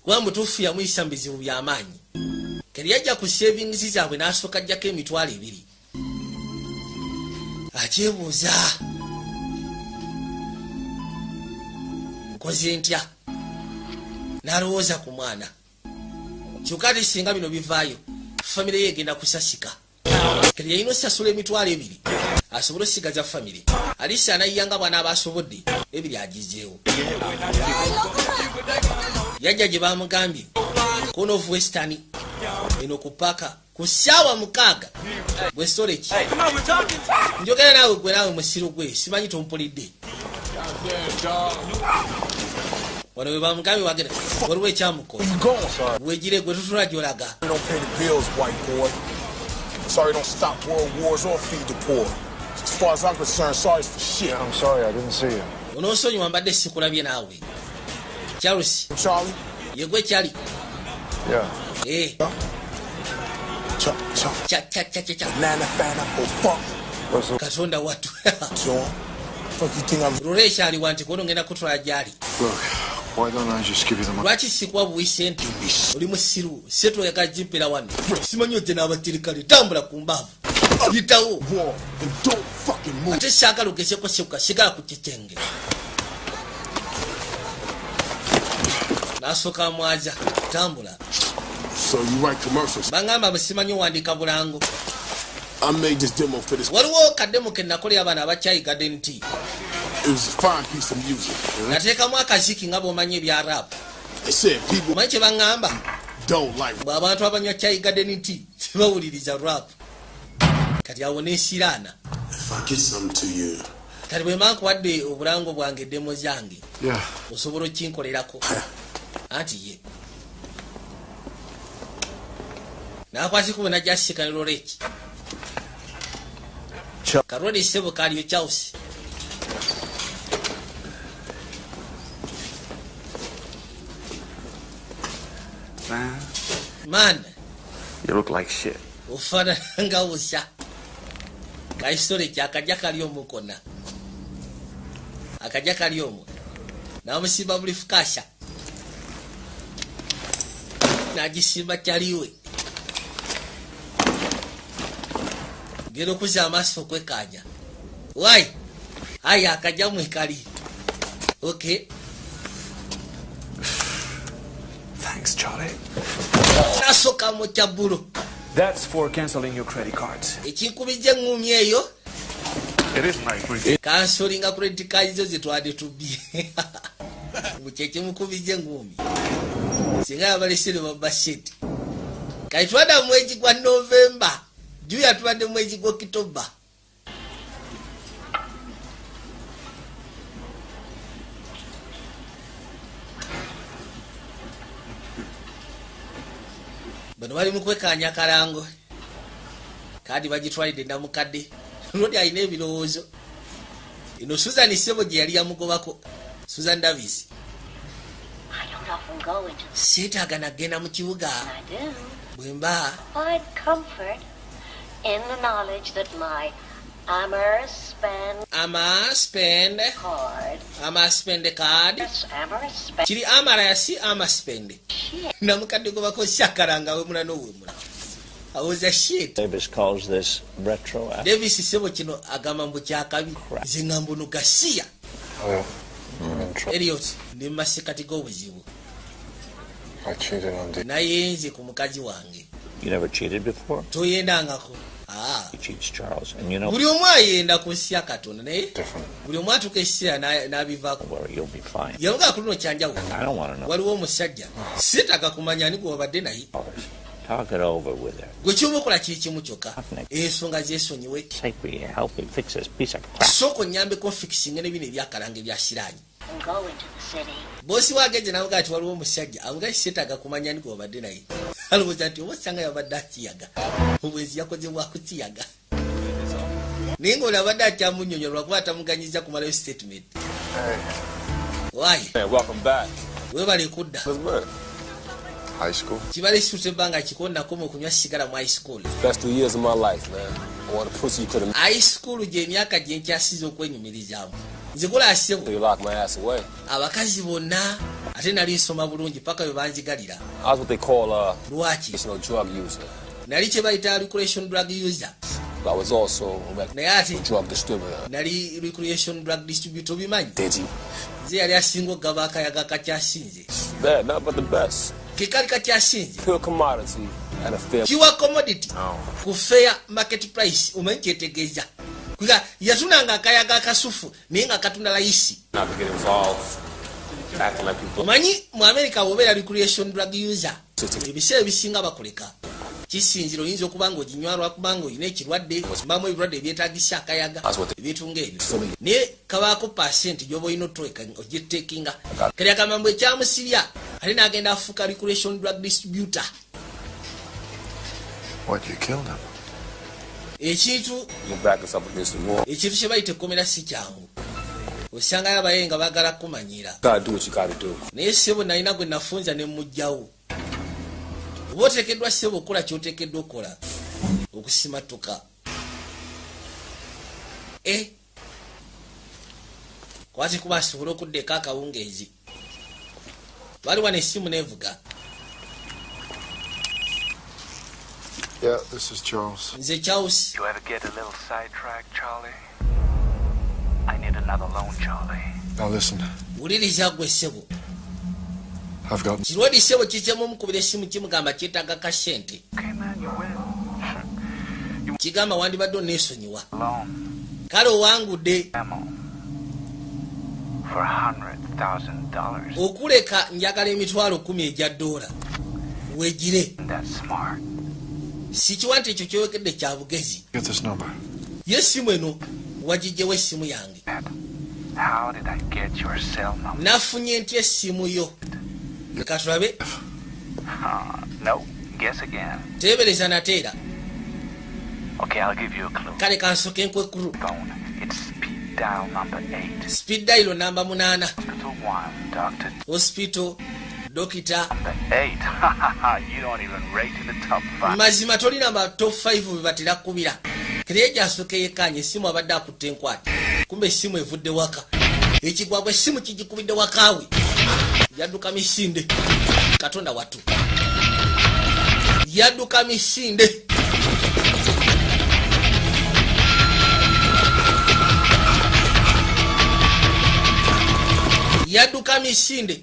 kuba mutuufu yamuyisa mu bizibu by'amaanyi. Kati yajja ku savings zaabwe n'asooka ajjako emitwalo 2. Akyebuuza. Nkoze ntya? N'alowooza ku mwana. Kyokka ate singa bino bivaayo, famire ye egenda kusasika. Kati yalina osasula emitwalo 2. Asobola osigaza famire. Alisa anayiyanga bwana abasobodde 2 agizeewo. Yajja gye bamugambye Corner of Western eno ku paka ku ssaawa 6 bwe storage. Njogera naawe gwe naawe musiru gwe simanyi tompulidde. Wano we bamugambye wagenda waliwo ekyamukola. Wegire gwe tutula gy'olaga. Don't pay the bills, white boy. Sorry, don't stop world wars or feed the poor. As far as I'm concerned, sorry for shit. Yeah, I'm sorry, I didn't see you. Onoosonyiwa mbadde sikulabye naawe. Charles. Charlie? Yegwe Charlie. Yeah. Eh. Cha. Nana fan up for fuck. Katonda watu. Fuck you think I'm... Ruresha aliwa nti kono ngenda kutwala gyali. Look, why don't I just give you the money? Lwaki sikuwa buwisi enti oli musiru seto yakajimpera wano simanyi ojje n'abatirikale tambula ku mbavu yitawo ate saagala ogezeko sekuka sigala ku kitenge n'asooka mwaza tambula. So you write commercials? Bangamba basimanyi owandiika bulango. I made this demo for this. Waliwo kademo ke nakolera abaana abakyayigadde nti. It was a fine piece of music. Nateekamu akaziki nga bw'omanyi ebya rap. They said people manyi kye baŋŋamba don't like abantu abanywa kyayigadde nti tebawuliriza rap. Kati awo neesiraana. If I get something to you. Kati bwe mankuwadde obulango bwange demo zange. Yeah. Osobola okinkolerako. Anti ye. Nakwasikuba najja Loreki. Karodi sebo kaliyo Chelsea. Man. You look like shit. Ufana nga usha. Kaistori kyakajja kaliyo mukona. Akajja kaliyo mu. Na omusimba buli fukasha. Nagisimba kyaliwe. Gero kuza amaso kwekanya. Why? Aya akajja mwekali. Okay. Thanks, Charlie. Nasoka mu kyaburo. That's for canceling your credit cards. Ekinkubijja ngumye eyo. It is nice. kansolinga credit card zo zitwade tubye mucheche mukubije ngumi singa abalesere babashit kaitwada mwezi kwa November juu ya twade mwezi kwa Oktoba. Bano bali mukwekanya kalango kadi bagitwalide namukadde rodi ayina ebirowoozo ino Susan Sebo gye yali yamugobako Susan Davis. I don't often go into Seetaaga nagenda mu kibuga I do. bwemba Find comfort in the knowledge that my amorous spend card. Yes, amorous spend. kiri amara yasi ama spend namukadde gobako shakaranga we mulano we mula. I was a shit. Davis calls this retroactive. Davis Sebo kino agamba mbu kyakabi zingambo no gasiya Oh, Elliot ndi masikati g'obuzibu I cheated on Dee. naye nze ku mukazi wange You never cheated before? toyendangako. He cheats Charles, and you know buli omu ayenda ku nsi ya Katonda naye Different. buli omu atuuka ekiseera n'abivaako where you'll be fine. yavuga ku luno kyanjawulo. I don't want to know. waliwo omusajja sitaka kumanya ani gwe wabadde naye Talk it over with her. gwe ky'oba okola kiri kimu kyokka ensonga zeesonyiwe Say we help me fix this piece of crap. sooka onnyambeko fikisinga n'ebino ebyakalanga ebyasiraanyi. And go into the city. boosi wagenze navuga ati waliwo omusajja avuga sitaka kumanya ani gwe wabadde naye alowooza nti oba osanga yabadde akiyaga obwenzi yakozebwako kiyaga naye ng'olabadde akyamunnyonnyola lwakuba atamuganyiza kumalayo statement. Why? Hey, welcome back. Webale kudda. High school. Kibale kisutse ebbanga kikondako okunywa sigala mu high school. Best 2 years of my life, man. I want a pussy you could have. High school gy'emyaka gye nkyasize okwenyumirizaamu. Nze kulaasebo. You locked my ass away. Abakazi bonna ate nali nsoma bulungi paka bwe banzigalira. I was what they call Lwaki? drug user. Nali kye bayita recreation drug user. I was also naye ate drug distributor. nali recreation drug distributor bimanyi. Did you? Nze yali asinga okugaba akayaga kakyasinze. Bad, not but the best. Kekali kakyasinze. Pure commodity and a fair. Pure commodity. Ku fair market price omanyi kyetegeeza. Kuga yatunanga akayaga akasufu naye nga katunda layisi. Not to get involved. Acting like people. Omanyi mu America wobeera recreation drug user. Ebiseera ebisinga bakoleka. Kisinziro oyinza okuba ng'oginywa lwakubanga olina ekirwadde bamu ebirwadde ebyetaagisa akayaga ebyetunga ebyo naye kabaako pasenti gy'oba olina ogiteekinga kali akamambo ekyamusibya ate n'agenda afuuka recreation drug distributor. What, you killed him? Ekintu kye bayita ekkomera si kyangu osangayo abaye nga baagala kumanyiira naye ssebo nalina gwe nafunza ne mmuggyawo. Oba oteekeddwa ssebo okukola ky'oteekeddwa okukola okusimatuka. Kwati kuba asobole okuddeko akawungeezi. Baliwa n'essimu neevuga. Yeah, this is Charles. Nze Charles. You ever get a little sidetracked, Charlie? I need another loan, Charlie. Now listen, Wuliriza gwe ssebo. I've got... Kirwadi ssebo kikyemu omukubira essimu kimugamba kyetaaga ka ssente. Kigamba wandibadde oneesonyiwa. Kale owangudde. For $100,000. Okuleka njagala emitwalo 10 egya $. Weegire. That's smart. Sikiwa nti ekyo kyoyokedde kya bugezi. Get this number. Ye essimu eno wagijjewo essimu yange. How did I get your cell number? Nafunye ntya essimu yo? Leka tulabe. No, guess again. Teebereza nateera. Okay, I'll give you a clue. Kale kansoke nkwekuru. It's speed dial number 8. Speed dial namba 8. Hospital 1, Doctor. Hospital, Dokita. Number 8. You don't even rate in the top 5. Mazima toli namba top 5 bebatera kubira. Kiriye gyasooka yekkaanya essimu abadde akutte enkwati. Kumbe essimu evudde waka. Ekigwagwa essimu kigikubidde wakaawe. Yadduka misinde. Katonda watu. Yadduka misinde. Yadduka misinde.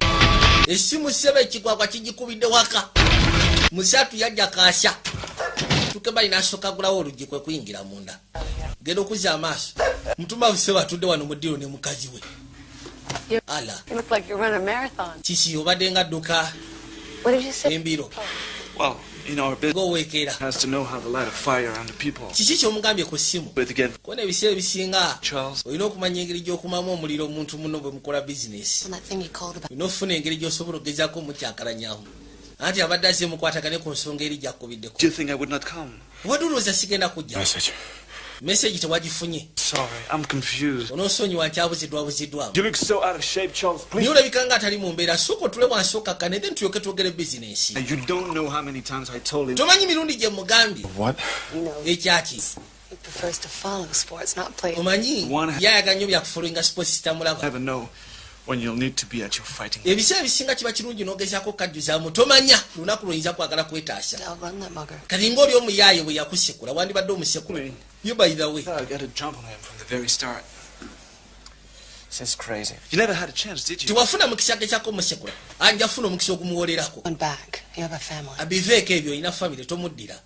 Essimu sebe ekigwagwa kigikubidde waka. Musatu yajja kaasya. Tukebali n'asooka gulawo oluggi kwe kuyingira munda. Genda okuzza amaaso. Mtumba buseba atudde wano mu ddiiro ne mukazi we. Ala. You look like you run a marathon. Kiki obadde nga dduka. What did you say? Embiro. Well, you know, our business Go wekera. has to know how to light a fire under people. Kiki ky'omugambye ku ssimu? But again, Kone ebiseera ebisinga Charles, olina okumanya engeri gy'okumamu omuliro omuntu muno bwe mukola bizinesi. On that thing he called about. Olina ofuna engeri gy'osobola okugezaako omukyankalanyamu. Anti abadde azze mukwatagane ku nsonga eri gy'akubiddeko. do you think I would not come? Wadulooza sigenda kujja. Message. Meseji tewagifunye. Sorry, I'm confused. Onoosonyiwa nkyabuziddwabuziddwamu. You look so out of shape, Charles. Niye Please. olabika nga atali mu mbeera sooka otule wansi okakkane then tulyoke twogere bizinesi. You don't know how many times I told him. Tomanyi mirundi gye mugambye. What? You know, Ekyaki. he prefers to follow sports, not play. Omanyi yayaga nnyo byakufolinga sports sitamulaba. Never know when you'll need to be at your fighting. Ebiseera ebisinga kiba kirungi n'ogezaako okukajjuzaamu tomanya lunaku lwoyinza kwagala kwetaasa. I'll run that mugger. Kati ng'oli omuyaaye bwe yakusekula wandibadde omusekula. You by the way. I got a jump on him from the very start. This is crazy. You never had a chance, did you? Tiwafuna mukisa gekyako omusekula. Anjafuna omukisa ogumuwolerako. Going back. You have a family. Abiveeko ebyo olina famire tomuddira.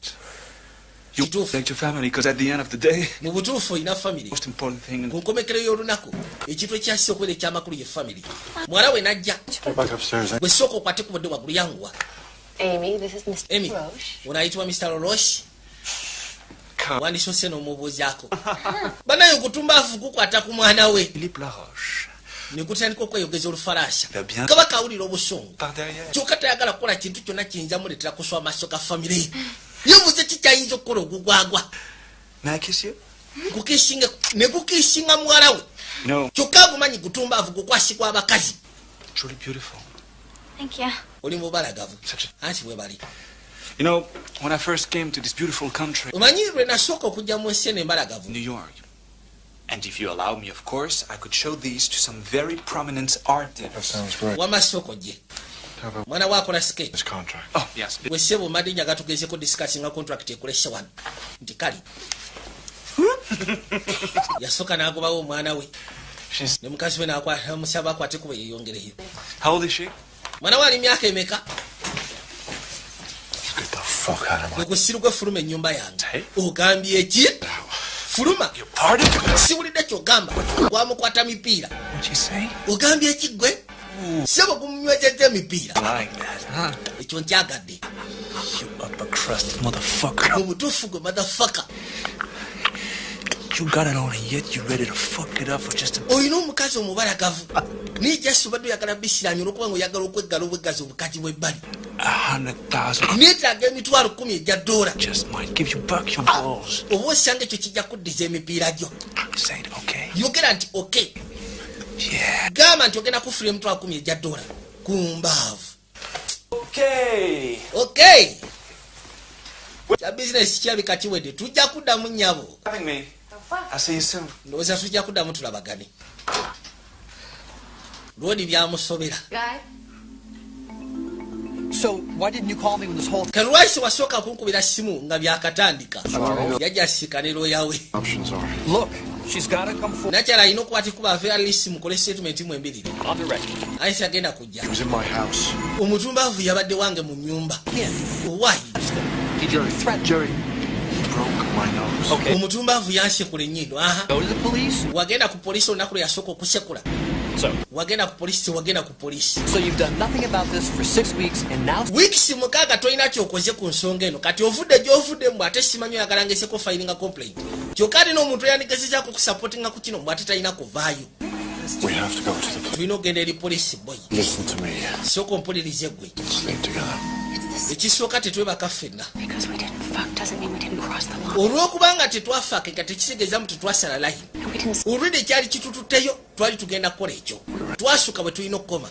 You protect your family because at the end of the day, mu butuufu olina famire. most important thing. Ku nkomekero y'olunaku ekintu ekyasise okubeera eky'amakulu ye famire. Muwala we najja. Go back upstairs. Bwe sooka okwate ku budde waggulu yanguwa. Amy, this is Mr. Amy, Roche. ono ayitibwa Mr. Roche. Wandisose n'omubuuzaako. Banaye okutumbaavu kukwata ku mwana we. Philippe Laroche. Ne kutandika okweyogeza olufalaasa. Va bien. Kaba kawulira obusungu. Par derrière. Kyokka tayagala kukola kintu kyonna kiyinza muleetera kuswa amaaso ga famire. Yebuuze ki kyayinza okukola ogugwagwa. May I kiss you? Kukiisinga ne kukiisinga muwala we. No. Kyokka agumanyi gutumbaavu gukwasibwa abakazi. Truly beautiful. Thank you. Oli mubalagavu. Such a... Anti bwe bali. You know, when I first came to this beautiful country, Omanyi lwe nasooka okujja mu nsi eno embalagavu. New York, and if you allow me, of course, I could show these to some very prominent artists. That sounds great. Wamasoko gye. How about Mwana waakola skate. this contract? Oh, yes. Bwe ssebo madde njaga tugezeko discussinga contract ekolese wano. Nti kali. Yasooka n'agobawo omwana we. She's... Ne mukazi we n'amusaba akwate kuba yeeyongereyo. How old is she? Mwana we ali myaka emeka? Get the fuck out of my... Gwe gusiru fuluma ennyumba yange. Hey. Ogambye ki? Fuluma. You pardon? Siwulidde ky'ogamba. Gwamukwata mipiira. What'd you say? Ogambye ki gwe? Sebo gumunywezezza emipiira. Like that, huh? Ekyo nkyagadde. You upper crust motherfucker. Mu butuufu gwe motherfucker. You got it on and yet you ready to fuck it up for just a... Oyina omukazi omubalagavu. Nijjasu badde oyagala bisiraanyi olw'okuba ng'oyagala okweggala obweggazi obukazi bw'ebbali. 100,000 Neetaaga emitwalo 10 egya dola. just might give you back your balls. Oba osanga ekyo kijja kuddiza emipiira gyo. Say it, okay? Yogera nti okay. Yeah. Gamba nti ogenda kufuna emitwalo 10 egya dola. Ku mbaavu. Okay. Okay. Kya bizinesi kirabika kiwedde. Tujja kuddamu nnyabo. Having me. I'll see you soon. Ndowooza tujja kuddamu tulabagane. Lwodi byamusobera. Guy? So, why didn't you call me when this whole... Kalwaisi wasooka kunkubira simu nga byakatandika. Yajja asika ne looya we. Options are... Look, she's gotta come forward. Nakyala alina okukwatikuba ave alisi mukole statement mu embiriri. On the record. Ayise agenda kujja. He was in my house. Omutumbaavu yabadde wange mu nnyumba. Why? Did you threat Jerry, he broke my nose. Okay. Omutumbaavu yansekula ennyindo. Aha. Go to the police? Wagenda ku poliisi olunaku lwe yasooka okusekula. So Wagenda ku poliisi wagenda ku poliisi. So you've done nothing about this for 6 weeks and now... Wiikisi mukaaga tolina kyokoze ku nsonga eno. Kati ovudde gy'ovudde mbw ate simanyi oyagala ngeseko filinga complaint. Kyokka ate n'omuntu eyandigezezaako kusupportinga ku kino mbw ate talina kuvaayo. We have to go to the police. Tulina okugenda eri poliisi boy. Listen to me. Sooka ompulirize gwe. Sleep together. Ekisooka tetwebaka ffenna. Because we didn't fuck doesn't mean we didn't cross the line. Olw'okubanga tetwafaake nga tekitegeeza mu tetwasala layini. Olwedde ekyali kitututteyo twali tugenda kukola ekyo. Twasuka bwe tulina okukoma.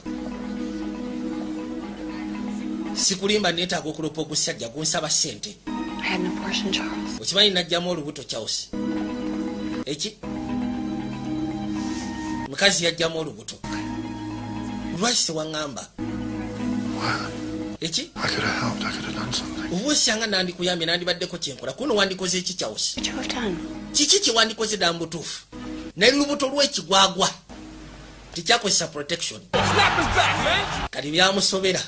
Sikulimba neetaaga okulopa ogusajja gunsaba ssente. I had an abortion, Charles. Okimanyi najjamu olubuto Charles. Eki? Mukazi yajjamu olubuto. Lwaki tewaŋŋamba? Eki? I could have helped. I could have done something. Oba osanga nandikuyambye nandibaddeko kyenkola. Kuno wandikoze eki Charles? What you have done? Kiki kye wandikoze dda mu butuufu? Nali lubuto lw'ekigwagwa. tichakozesa protection kati byamusobera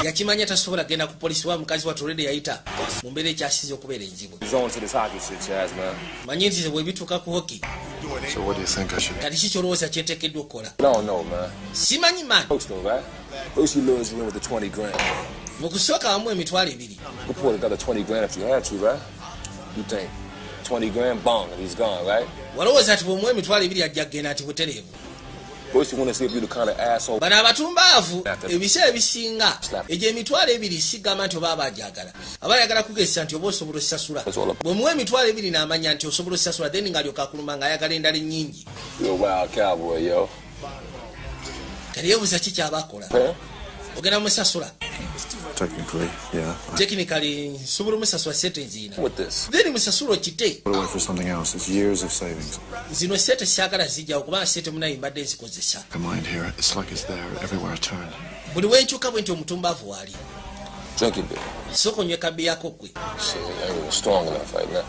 yakimanya tasobola genda ku polisi wa mukazi wa Torede yayita mu mbeera ekyasize okubeera enzibu manyi nti bwe bituuka ku hockey. So what do you think I should do? Kati kikyolowooza kyenteekeddwa okukola? I don't know, man. Simanyi man. First though, right? First you lose you in with the 20 grand. Mu kusooka wamu emitwalo 2. You could pull another 20 grand if you had to, right? You think 20 grand, bong, and he's gone, right? Walowooza ati bw'omuwa emitwalo 2 ajja kugenda ati butereevu. First you want to see if you're the kind of asshole. Bano abatumbaavu ebiseera ebisinga egyo emitwalo 2 sigamba nti oba abaajagala abayagala kugesa nti oba osobola osasula bw'omuwa emitwalo 2 n'amanya nti osobola osasula then ng'alyoka akuluma ng'ayagala endala ennyingi. You're a wild cowboy, yo. Kati yeebuuza ki kyaba akola? Ogenda musasula? Technically, yeah. Technically, nsobola musasula sente nziina. With this. Then musasula okite. Put away for something else. It's years of savings. Zino sente syagala zijjawo kubanga sente munayi mbadde nzikozesa. The mind here, it's like it's there everywhere I turn. Buli wenkyuka bwe nti omutumbaavu waali. Drink your beer. Sooka onywe kabbi yako gwe. Shit, I ain't even strong enough right now.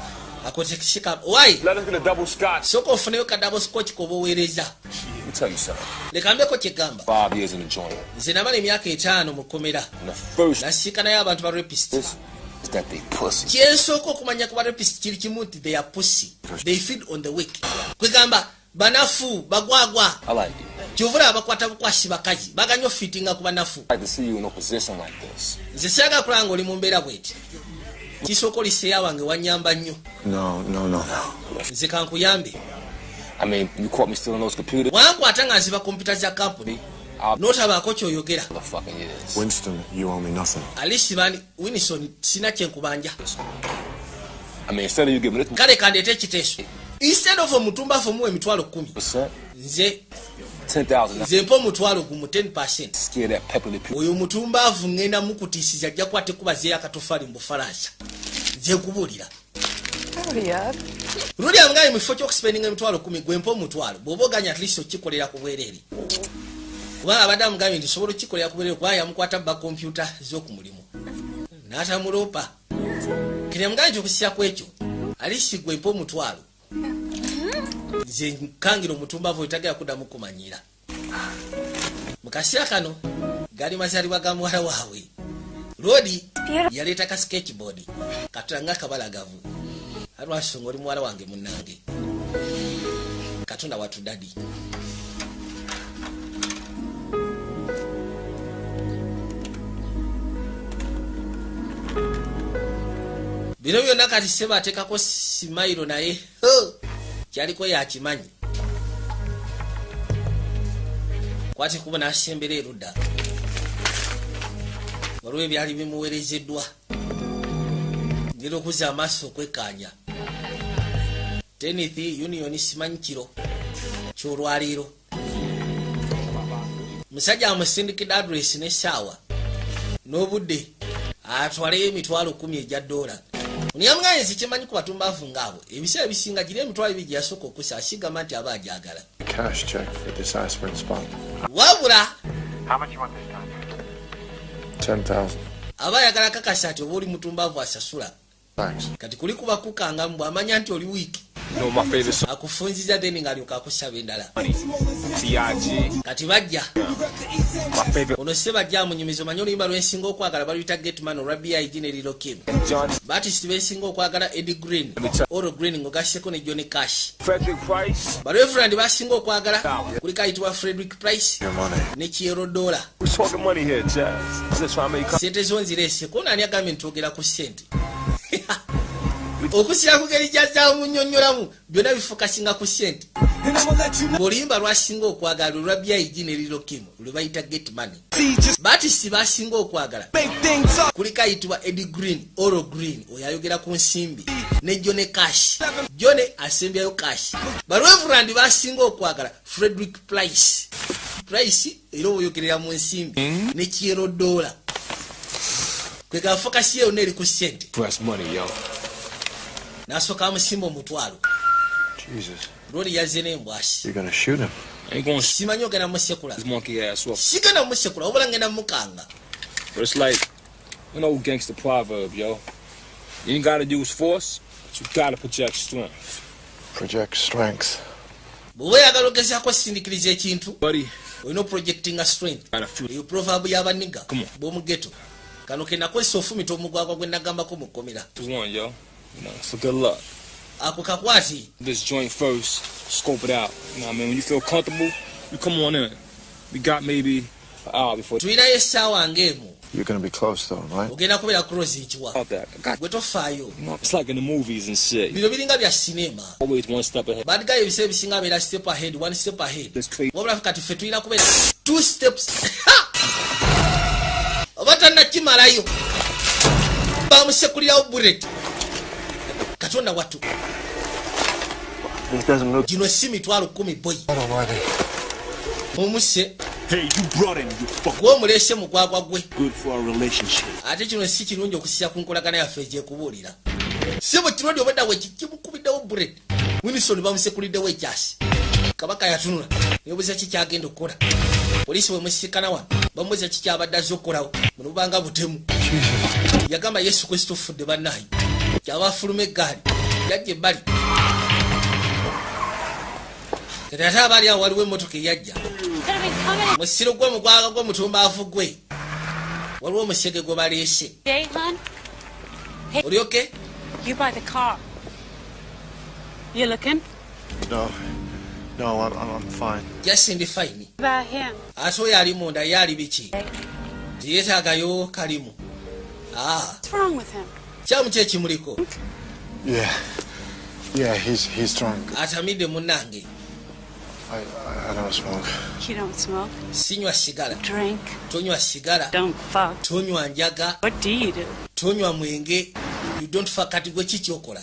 Akotekishika. Why? Let us get a double scotch. Sooka ofuneyo ka double scotch koba oweereza. Let me tell you something. Leka mbeko kyegamba. 5 years in the joint. Nze namala emyaka 5 mu kkomera. Nasiika naye abantu ba rapist. Is that they pussy. Kyensooka okumanya ku ba rapist kiri kimu nti they are pussy. They feed on the weak. Kwegamba banafu bagwagwa. I like it. Kyovula abakwata bukwasi bakazi baganya ofitinga ku banafu. I like to see you in a position like this. Nze siyagala kulanga oli mu mbeera bw'eti. Kisooka oliseeya wange wanyamba nnyo. No. Nze kankuyambe. I mean, you caught me stealing those computers. Wankwata nga nziba kompyuta za company. N'otabaako ky'oyogera. The fucking years. Winston, you owe me nothing. Alice bani Winison sina kyenkubanja. I mean, instead of you giving it kale kandeete ekiteeso. Instead of omutumbaafu omuwa emitwalo 10. Nze 10,000. Nze mpa omutwalo gumu 10%. Scare that pepper the people. Oyo mutumbaavu ngenda mukutiisiza ajja kwate kubazeeyo akatofaali mu Bufalansa. Nze nkubuulira. Rudi amgaye mu kifo ky'okuspendinga emitwalo 10 gwe mpa omutwalo bw'oba oganya at least okikolera ku bwereere. Kubanga abadde amugambye nti osobola okikolera ku bwereere kubanga yamukwata ba kompyuta z'oku mulimu. N'atamulopa. Kiri amugambye nti okusira ku ekyo Alice gwe mpa omutwalo. Nze nkangira omutumbaavu etagera kuddamu kumanyira. Mu kaseera kano gali mazaalibwa ga muwala waabwe. Rodi yaleeta ka sketchboard katanga kabalagavu. Alwasonga oli muwala wange munnange. Katonda watu dadi. Bino byonna kati seba ateekako simayiro naye kyaliko yakimanyi. Kwati kuba n'asembera erudda. Waliwo ebyali bimuweerezeddwa. Ngero okuzza amaaso okwekkaanya. Tenithi Union simanyi kiro ky'olwaliiro. Musajja amusindikidde address n'essaawa n'obudde atwaleyo emitwalo 10 egya $. Onyamuganye zikimanyi ku batumbaavu ng'abo ebiseera ebisinga giri emitwalo 2 gye yasooka okussa asigama nti aba agyagala. Cash check for this aspirin spot. Wabula How much you want this time? 10,000. aba ayagala kakasa ati oba oli mutumbaavu asasula. Thanks. Kati kuli kuba kukanga mbw'amanya nti oli wiiki. You know my favorite song? Akufunziza then ng'alyoka akusaba endala. T.I.G. Kati bajja. My favorite. Ono se bajja munyumizo manyi oluyimba lwensinga okwagala baluyita Getman olwa B.I.G. ne Lil' Kim. John. Baartist bensinga okwagala Eddie Green, Oro Green ng'ogasseko ne Johnny Cash. Frederick Price. Bareverand basinga okwagala kuliko ayitibwa Frederick Price Your money. ne Kiero Dollar. We're talking money here, Jazz. Just trying to make. Sente zonzireese ko nani agambye ntwogera ku ssente. Okusira ku geri gyazza munnyonnyolamu byonna bifokasinga ku ssente. Oluyimba lwasinga okwagala olwa B.I.G. ne Lil' Kim lwe bayita Get Money. Baartist basinga okwagala kuliko ayitibwa Eddie Green, Oro Green oyo ayogera ku nsimbi ne Johnny Cash. Johnny asembyayo Cash. Bareverand basinga okwagala Frederick Price. Price era oyogerera mu nsimbi ne Kiero Dollar. Kwega fokasi yonna eri ku ssente. Press money, yo. N'asooka amusimba omutwalo. Jesus. Rodi yazze n'embwasi. You're gonna shoot him. Ain't gonna Simanyi ogenda musekula. his monkey ass off. Sigenda musekula obula ngenda mukanga. But it's like an old gangster proverb, yo. You ain't gotta use force, but you gotta project strength. Project strength. bwe yagalogezako sindikiriza ekintu olina projecting a strength eyo proverb y'abaniga b'omu ghetto kano ke nakozesa ofumita omugwagwa gwe nagambako mu kkomera For good luck. ako kakwati This joint first, scope it out. You know what I mean? When you feel comfortable, you come on in. We got maybe an hour before. tuyinayo essaawa ng'emu You're gonna be close though, right? ogenda kubeera close nkiwa gwe tofaayo It's like in the movies and shit. bino biringa bya sinema Always one step ahead. bad guy ebiseera ebisinga abeera step ahead one step ahead wabula kati ffe tulina kubeera 2 steps oba tannakimalayo bamusekulirawo bullet katonda watu gino si mitwalo 10 boy omuse Hey, you brought him, you fuck. gwe omulese mugwagwa gwe Good for our relationship. ate kino si kirungi okusisa ku nkolagana yaffe egyekubuulira si bwe kirodi obadda we kikimukubiddewo bullet Wilson bamusekuliddewo ekyasi kabaka yatunula nebuuza kikyagenda okukola poliisi bwe musisikana wano bamubuuza kikyabadde azze okukolawo muno bubanga butemu yagamba yesu kristo ofudde bannaayi kyaba afuluma eggaali yajja ebbali kati ate abaali awo waliwo emmotoka eyajja musiro gwe mugwaga gwe mutumbaavu gwe waliwo omusege gwe baleese Hey, hon. oli okay? You by the car. You looking? No, I'm fine. just in the fine About him. ate oyo ali munda ye ali biki tiyeetaagayo kalimu What's wrong with him? kyamu ki ekimuliko Yeah, he's drunk. atamidde munnange I don't smoke. You don't smoke. sinywa sigala Drink. tonywa sigala Don't fuck. tonywa njaga What do you do? tonywa mwenge you don't fuck kati gwe kikyokola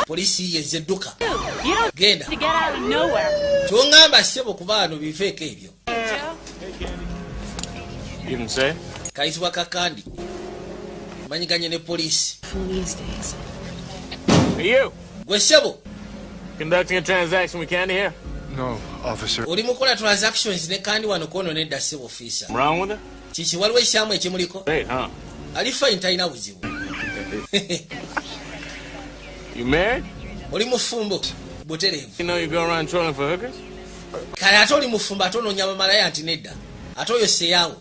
poliisi yenze edduka You don't genda to get out of nowhere. tongamba sebo kuba wano biveeko ebyo You can say? kayitibwa kakandi manyiganye ne poliisi These days. Hey, you. gwe sebo Conducting a transaction with Candy here. No, officer. oli mukola transactions ne kandi wano kwono nedda sebo fiisa Wrong with her? kiki waliwo ekyamu ekimuliko Great, huh? ali fine talina buzibu You married? oli mufumbo butereevu You know you go around trolling for hookers? kale ate oli mufumbo ate onoonya bamalaya nti nedda ate oyo seyaawe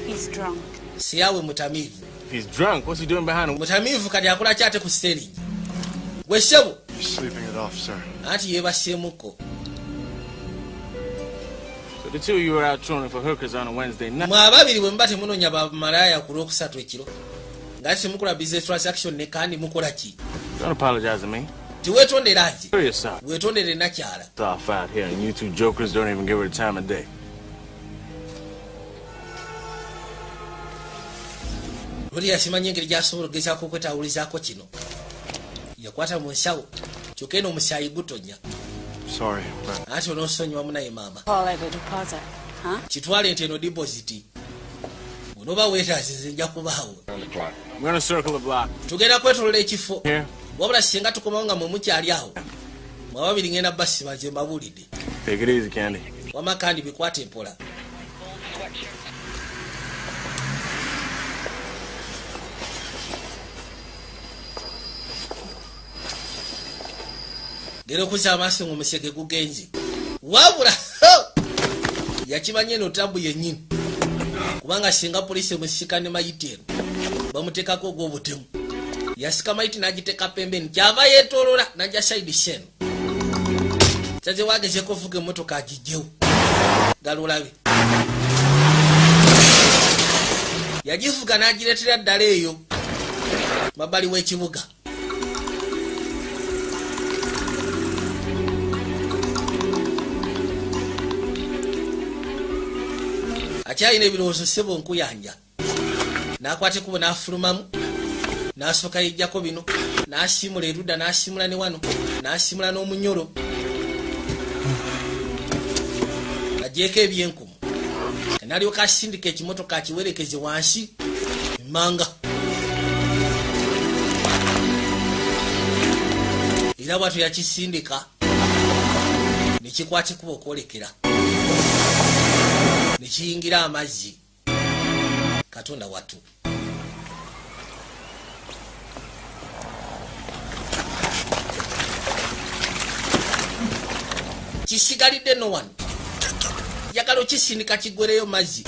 He's drunk. seyaawe mutamiivu If he's drunk, what's he doing behind him? mutamiivu kati akola ki ate ku steeringi gwe sebo You're sleeping it off, sir. anti yeebaseemuko So the two of you were out trolling for hookers on a Wednesday night. mwe ababiri bwe muba temunoonya bamalaya ku lwokusatu ekiro nga temukola business transaction ne kandi mukola ki Don't apologize to me. tiweetonderaki Show yourself. weetondere nakyala It's off out here, and you two jokers don't even give her the time of day. loli yasimanya engeri gyasobola ogezaako okwetawulizaako kino yakwata mu nsawo kyokka eno omusaayi gutonya Sorry, man. anti onoosonyiwamu naye maama Call every deposit. Huh? kitwale nti eno depositi bw'onoba weetaasize nja kubaawo We're gonna circle the block. tugenda kwetolola ekifo Here. wabula singa tukomawo nga mwe mukyali awo mwe ababiri ngenda basiba nze mbabuulidde Take it easy, Candy. wama kandi bikwate empola gera okuzza amaaso ng'omusege gugenze wabula yakimanye eno tabu yennyini kubanga singa poliisi emusika ne mayiti eno bamuteekako ogw'obutemu yasika mayiti n'agiteeka pembeni kyava yeetoolola najja saidi seno kyaze wagezeko ovuga emmotoka agijjewo galolabe yagivuga n'agireetera ddala eyo mabbali w'ekibuga akyalina ebirowoozo sebo nkuyanja n'akwata ekubo n'afulumamu n'asooka yejjako bino n'asiimula erudda n'asiimula ne wano n'asiimula n'omunyolo agyeko ebyenkumu n'alyoka asindika ekimotoka akiwerekeze wansi emmanga era bwatyo yakisindika ne kikwata ekubo okwolekera ne kiyingira amazzi katonda watu kisigalidde no one yagala okisindika kigwereyo mazzi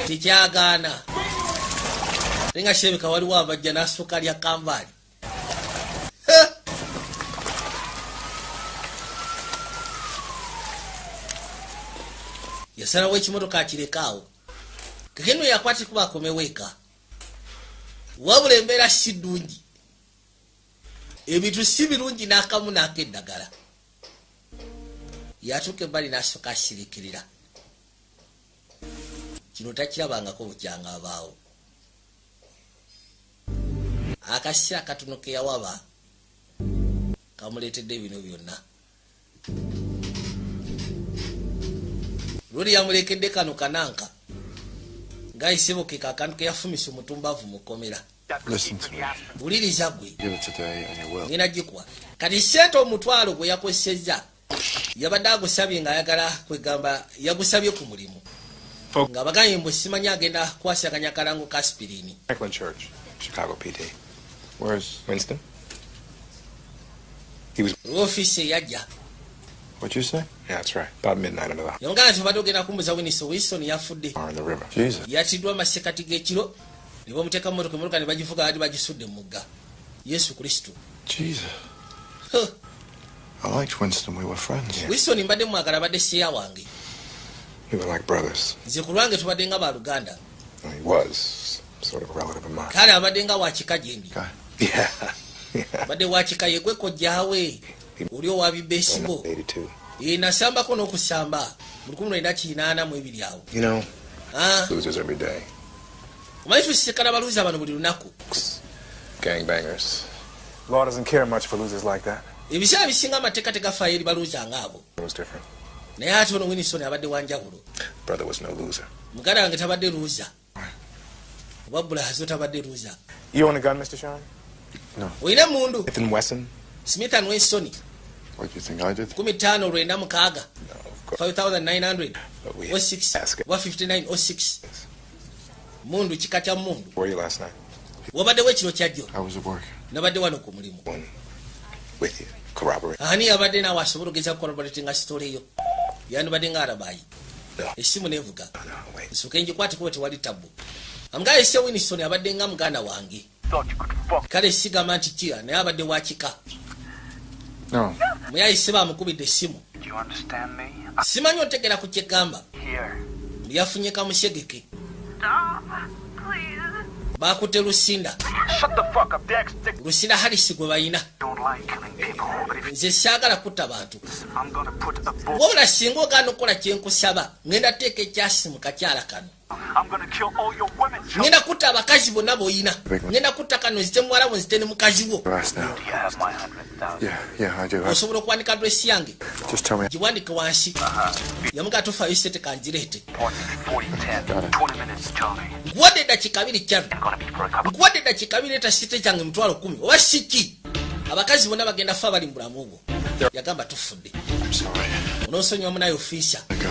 tekyagaana nenga shebeka waliwo abajja n'asooka lya kambaali yasalawo ekimotoka akirekaawo kekeno yakwati kuba akomeweeka wabula embeera si ddungi ebintu si birungi n'akamu n'akeddagala yatuuka ebbali n'asooka asirikirira kino takirabangako bukyanga abaawo akaseera katono ke yawaba kamuleetedde bino byonna luli yamulekedde kano kananka ng'ayisibukika akantu ke yafumisa omutumbavu mukomera buliriza gwe ngenda gikuwa kati sente omutwalo gwe yakozesezza yabadde agusabye ng'ayagala kwegamba yagusabye ku mulimu ng'abagambye mbu simanyi agenda kwasaganya kalango ka aspirini. Franklin Church, Chicago PD. Where's Winston? He was. Office yajja. What'd you say? Yeah, that's right. About midnight under the. Yongana tubadde ogenda kumbuza Winston yafudde. In the river. Jesus. Yatiddwa amasekati g'ekiro ne bamuteeka mu motoka ne bagivuga adi bagisudde mu mugga. Yesu Kristo. Jesus. I liked Winston. We were friends. Yeah. Winston mbadde mwagala badde siya wange. We were like brothers. Nze ku lwange tubadde nga baluganda. He was sort of a relative of mine. Kale abadde nga wakika gyendi. Yeah. Badde wakika yegwe kojjaawe. Oli owabibba esibo. Nasambako n'okusamba mu 1982 awo. You know, losers every day. Omanyi tusisikana baluuza bano buli lunaku. Gangbangers. Law doesn't care much for losers like that. Ebiseera bisinga amateeka tegafaayo eri baluuza ng'abo. It was different. Naye ate ono Winston abadde wanjawulo. Brother was no loser. Muganda wange tabadde luuza. Oba Bulazo tabadde luuza. You own a gun, Mr. Sean? No. Oyina mundu? Smith and Wesson? Smith and Wesson. What do you think I did? 15 lwenda mukaaga. No, of course. 5,900. But we 06. ask it. 5906. Mundu kika kya mundu. Where were you last night? Wabadde wekiro kyajjo. I was at work. Nabadde wano ku mulimu. One with you. Corroborate. Ani abadde naawe asobola ogeza corroboratinga story eyo. Yandibadde nga arabayi. No. Esimu nevuga. No, wait. Nsuke njikwate kuba tewali tabu. Amugaye ese Winston abadde nga muganda wange. Kale sigamba nti kira naye abadde wakika. No. Muyayise bamukubidde essimu. Do you understand me? Simanyi otegera ku kyegamba. Here. Yafunye kamushegeke. Stop, please. Bakutte Lusinda. Shut the fuck up, Dex. Lusinda Harris gwe bayina. Don't like killing people, but if Nze saagala kutta bantu. I'm gonna put a bullet. Wabula singa ogaana okukola kye nkusaba ngenda teeka ekyasi mu kakyala kano. I'm gonna kill all your women. Ngenda kutta abakazi bonna b'oyina. Ngenda kutta kano nzite muwala wo nzite ne mukazi wo. Do you have my 100,000? Yeah, I do. Osobola okuwandika adresi yange. Just tell me. Giwandike wansi. Yamuga tofaayo sente kanjireete. 20 minutes, Charlie. Nkuwadde eddakiika 2 Charlie. I'm gonna be for a couple. Nkuwadde eddakiika 2 leeta sente kyange emitwalo 10. Oba siki. Abakazi bonna bagenda fa bali mu bulamu bwo. Yagamba tufudde. I'm sorry. Onoosonyiwa munayo ofisa. I go.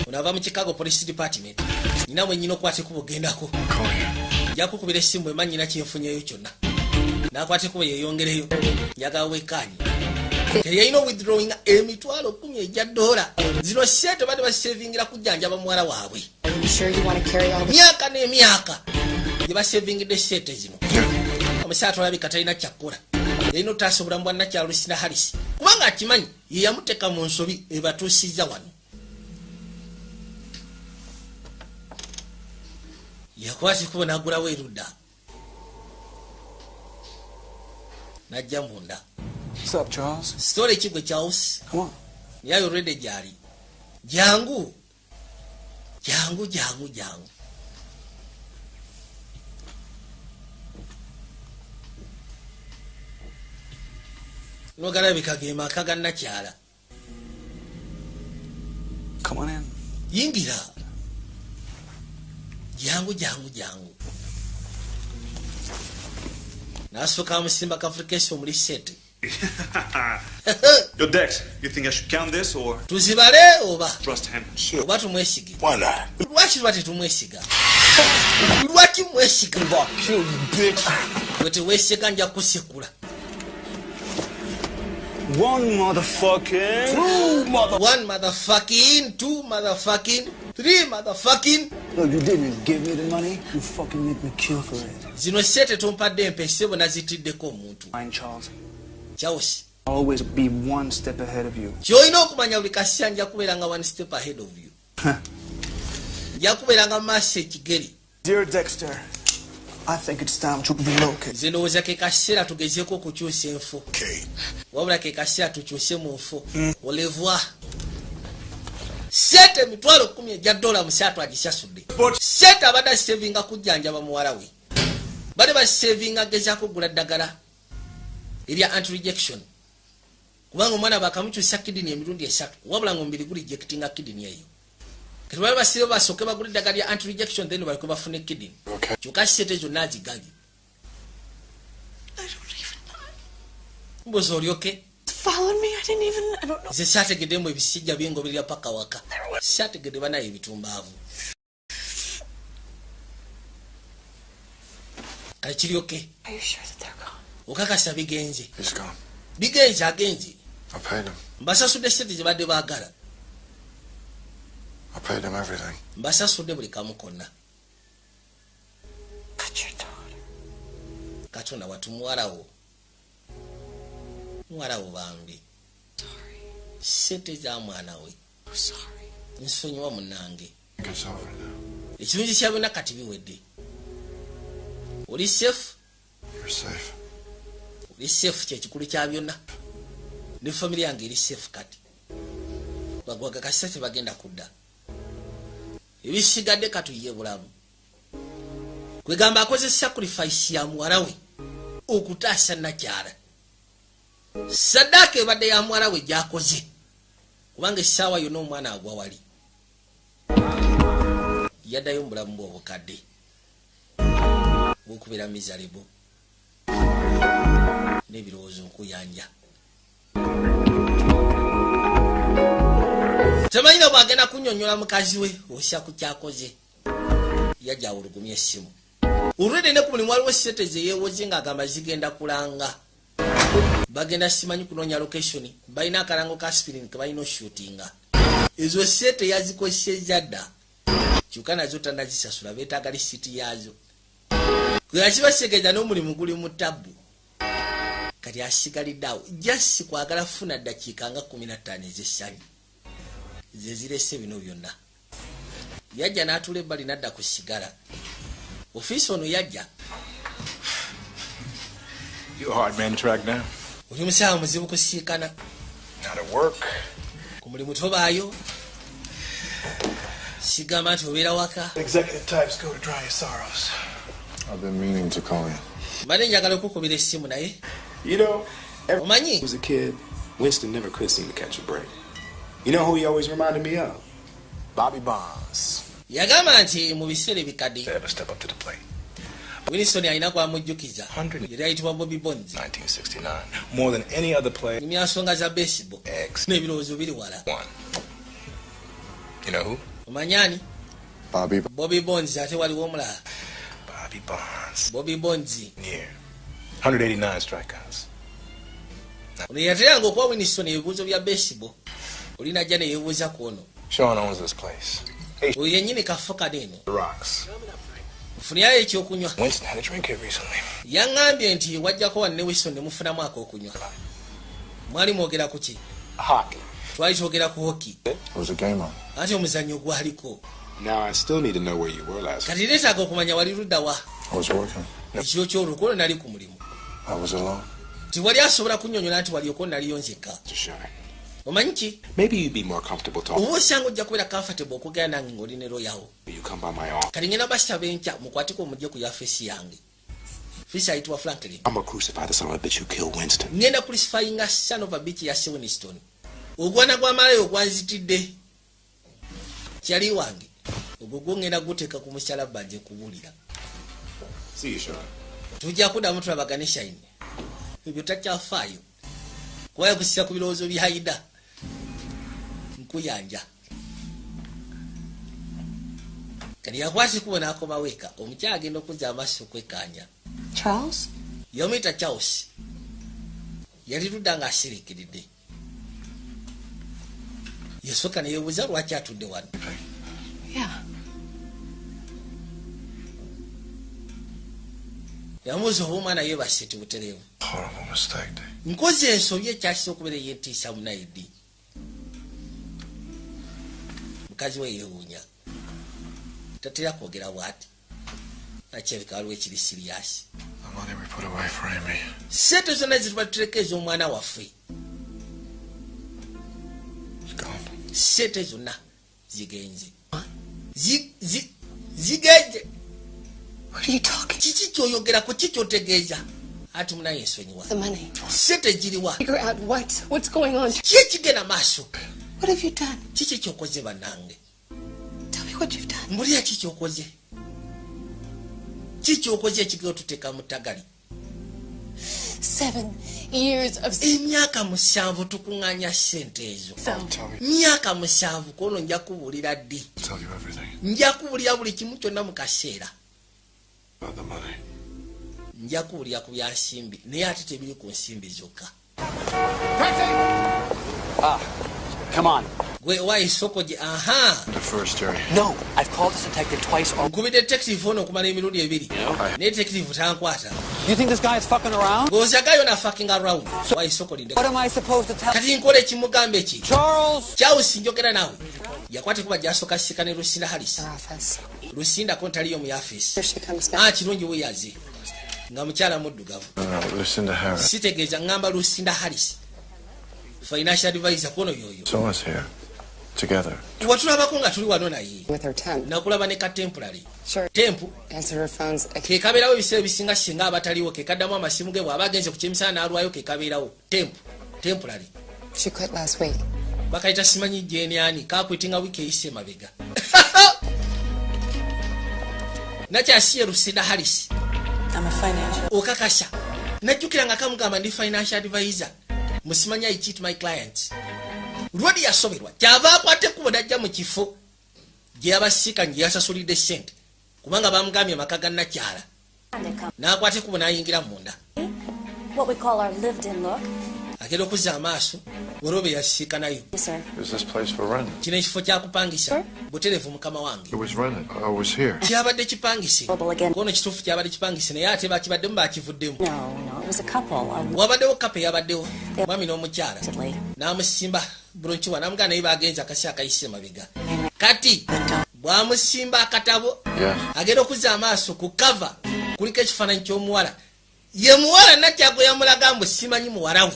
Onava mu Chicago Police Department. Nina mwe nyina okwate kubo gendako. Call you. Njakukubira essimu emanyi nyina kyenfunyeyo kyonna. Nakwate kubo yeeyongereyo. Njagala weekaanyi. Teyalina withdrawing emitwalo 10 ejja $. Zino sente badde basevingira kujjanjaba muwala waabwe. Myaka n'emyaka gye basevingidde sente zino. Omusaatu olabika talina kyakkola. Yalina otaasa obulamu bwa Nakyalo Lusinda Harris. Kubanga akimanyi ye yamuteeka mu nsobi ebatuusizza wano. Yakwasi kubo n'agulawo erudda. Najja munda. What's up, Charles? Story kigwe Charles. Come on. Yayo rede gyali. Jangu. Jangu. Nogala bikagema kaga Nakyala. Come on in. Yingira. Jangu. Nasuka musimba kafrikesi omuli sente. Yo, Dex, you think I should count this or? Tuzibale oba. Trust him. Oba tumwesige. Why not? Lwaki lwati tumwesiga? Lwaki mwesiga? Kill you, bitch. Wete wesiga nja kusekula. One motherfucking. One motherfucking. Two motherfucking. Three motherfucking. Look, you didn't give me the money. You fucking make me kill for it. Zino sete tumpadde mpese bona zitiddeko omuntu. Fine, Charles. Charles. I'll always be one step ahead of you. Kyoyina okumanya buli kaseera nja kubeeranga one step ahead of you. Nja kubeeranga maaso ekigeri. Dear Dexter, I think it's time to relocate. Nze ndowooza ke kaseera tugezeeko okukyusa enfo. Wabula ke kaseera tukyuse mu nfo. Olevwa. Sete emitwalo 10 egya dola musatu agisasudde. Sete abadde asevinga kujjanjaba muwala we. Bade basevinga gezaako kugula ddagala erya anti-rejection. Kubanga omwana bakamukyusa kidini emirundi 3 wabula ng'omubiri guli rejectinga kidini eyo. Kati bali basibe basooke bagula eddagala lya anti-rejection then baliko bafune kidini. Kyokka sete zonna agigabye. Mbuzi olyoke. Followed me? I didn't even. I don't know. Nze saategeddemu ebisijja by'engoberera paka waka. Saategedde banayo ebitumbaavu. Kale kiryoke. Are you sure that they're gone? Okakasa bigenze. He's gone. Bigenze agenze. I paid him. Mbasasudde sente gye badde baagala. I paid him everything. Mbasasudde buli kamu konna. But your daughter. Katonda watu muwalawo. Muwalawo bambi. Sorry. Sente za mwana we. I'm sorry. Nsonyiwa munnange. It's over now. Ekirungi kya byonna kati biwedde. Oli safe? You're safe. Oli safe kyekikulu kya byonna. Ne family yange eri safe kati. Bagwaga kasete bagenda kudda. Ebisigadde katuye bulamu. Kwegamba akoze sacrifice ya muwala we okutaasa nakyala. Sadaka ebadde ya muwala we gyakoze. Kubanga essaawa yonna omwana agwa wali. Yaddayo mu bulamu bw'obukadde. Bw'okubeera miserable. N'ebirowoozo nkuyanja. Temanyina bw'agenda kunnyonnyola mukazi we osya ku kyakoze. Yajja awulugumya essimu. Olwedde ne ku mulimu waliwo sente ze yeewoze ng'agamba zigenda kulanga. Bagenda simanyi kunoonya location. Balina akalango ka aspirin ke balina oshootinga. Ezo sente yazikozesezza dda. Kyokka nazo tannazisasula beetaaga lisiti yaazo. Kwe yakibasegeja n'omulimu guli mu tabbu. Kati asigalidde awo. Jasi kwagala funa ddakiika nga 15 ez'essanyu. Ze zirese bino byonna. Yajja n'atula ebbali n'adda ku sigala. Ofiisi ono yajja. You're a hard man to track down. Oli musawo muzibu kusiikana. Not at work. Ku mulimu tobaayo. Sigamba nti obeera waka. Executive types go to dry your sorrows. I've been meaning to call you. Mbadde njagala okukubira essimu naye. You know, ever Omanyi? since I was a kid, Winston never could seem to catch a break. You know who he always reminded me of? Bobby Bonds. Yagamba nti mu biseera ebikadde. Ever step up to the plate. Winston alina gwamujjukiza. Yali ayitibwa Bobby Bonds. 1969. More than any other player. Nimya nsonga za baseball. X. N'ebirowoozo biri wala. One. You know who? Omanyani? Bobby Bonds ate waliwo omulala. Bobby Bonds. Bobby Bonds. Near. 189 strikeouts. Ono yateranga okuwa Winston ebibuuzo bya baseball. Olina ajja ne yeebuuza ku ono. Sean owns this place. Oyo yennyini kafo kaneeno. The Rocks. Nfunirayo ekyokunywa. Winston had a drink here recently. Yaŋŋambye nti wajjako wanne Winston ne mufunamu ak'okunywa. Mwali mwogera ku ki? Hockey. Twali twogera ku hockey. It was a game on. Ate omuzannyo gwaliko. Now I still need to know where you were last Kati neetaaga okumanya wali ludda wa. I was working. Ekiro ky'olukolo nali ku mulimu. I was alone. Tiwali asobola kunnyonnyola nti wali okolo naliyo nzekka. Omanyi ki? Maybe you'd be more comfortable talking. Oba osanga ojja kubeera comfortable okugenda nange ng'oli ne royawo. You come by my office. Kati ngenda basita benkya mukwatiko omujje ku yafeesi yange. Fiisi ayitibwa Franklin. I'm gonna crucify the son of a bitch who killed Winston. Ngenda crucifyinga son of a bitch ya Winston. Ogwana gw'amalayo ogwanzitidde. Kyali wange. Ogwo gwongenda guteeka ku musalaba nje kubulira. See you, Sean. Tujja kuddamu tulabagane Shine. Ebyo takyafaayo. Kuba yakusisa ku birowoozo bya Aida. Nkuyanja. Kati yakwasi kubona akoma weka. Omukyala agenda okuzza amaaso kwekkaanya. Charles? Yomuyita Charles. yali ludda ng'asirikiridde. Yasooka ne yeebuuza lwaki atudde wano. Yeah. Yamubuuza oba omwana yeebase ti butereevu. Horrible mistake, Dave. Nkoze ensobi ekyakisa okubeera yeetiisa munaidi. Mukazi we yeewuunya. Tatera kwogera bw'ati. Nakyebika waliwo ekiri siriyasi. The money we put away for Amy. Sente zonna zituba tutereka ez'omwana waffe. Sente zonna zigenze. Zigenze. What are you talking? Kiki kyoyogerako kikyotegeeza. Ati munaye ensonyiwa. The money. Sente giriwa. Figure out what's going on. Ki ekigenda maaso? What have you done? Kiki kyokoze bannange? Tell me what you've done. Mbulira ki kyokoze? Ki kyokoze ekigero tuteeka mu ttagali? 7 years of emyaka 7 tukuŋŋaanya ssente ezo. Myaka 7 kono nja kubuulira ddi. Nja kubuulira buli kimu kyonna mu kaseera. Nja kubuulira ku bya nsimbi naye ate tebiri ku nsimbi zokka. Come on. Why isoko je aha. The first, Jerry. No, I've called this detective twice already. Nkubidde detective ono okumala emirundi ebiri. Ne detective tankwata. You think this guy is fucking around? Gozagayo na fucking around. Why isoko linde. What am I supposed to tell? Kati nkole kimugambe ki? Charles. Charles njogera nawe. Yakwate kuba jasoka sikane Lucinda Harris. Lucinda kontaliyo mu office. Kirungi we yazi. Nga mukyala muddugavu. Lucinda Harris. Sitegeeza ngamba Lucinda Harris. Financial advisor kono yoyo. So us here. Together. Watulabako nga tuli wano naye. With her temp. Nakulaba ne ka temporary. Sure. Tempu. Answer her phones. Ke kabeerawo ebiseera bisinga singa abataliwo ke kaddamu amasimu ge bw'aba agenze ku kyemisana n'alwayo ke kabeerawo. Temporary. She quit last week. Bakayita simanyi Jane ani kakwitinga wiki eyise mabega. Nakyasiye Lucinda Harris. I'm a financial. Okakasha. Najjukira nga kamugamba ndi financial advisor. Musimanya I cheat my clients. Lwadi yasoberwa. Kyava akwate kubo najja mu kifo. Gye yabasika nje yasasulidde ssente. Kubanga bamugambye maka ga nakyala. N'akwate kubo n'ayingira munda. What we call our lived-in look. Agenda okuzza amaaso. Worobe yasika nayo. Yes, sir. Is this place for rent? Kino ekifo kyakupangisa. Buterevu mukama wange. It was rented. I was here. Kyabadde kipangise. Kono kituufu kyabadde kipangise naye ate bakibaddemu bakivuddemu. No, it was a couple. Wabaddewo kape yabaddewo. Mwami n'omukyala. N'amusimba bulunkiwa n'amugana naye bagenza akasi akayise mabega. Kati bw'amusimba akatabo. Agenda okuzza amaaso ku cover kuliko ekifaananyi ky'omuwala. Ye muwala Nakyago yamulaga mbu simanyi muwala we.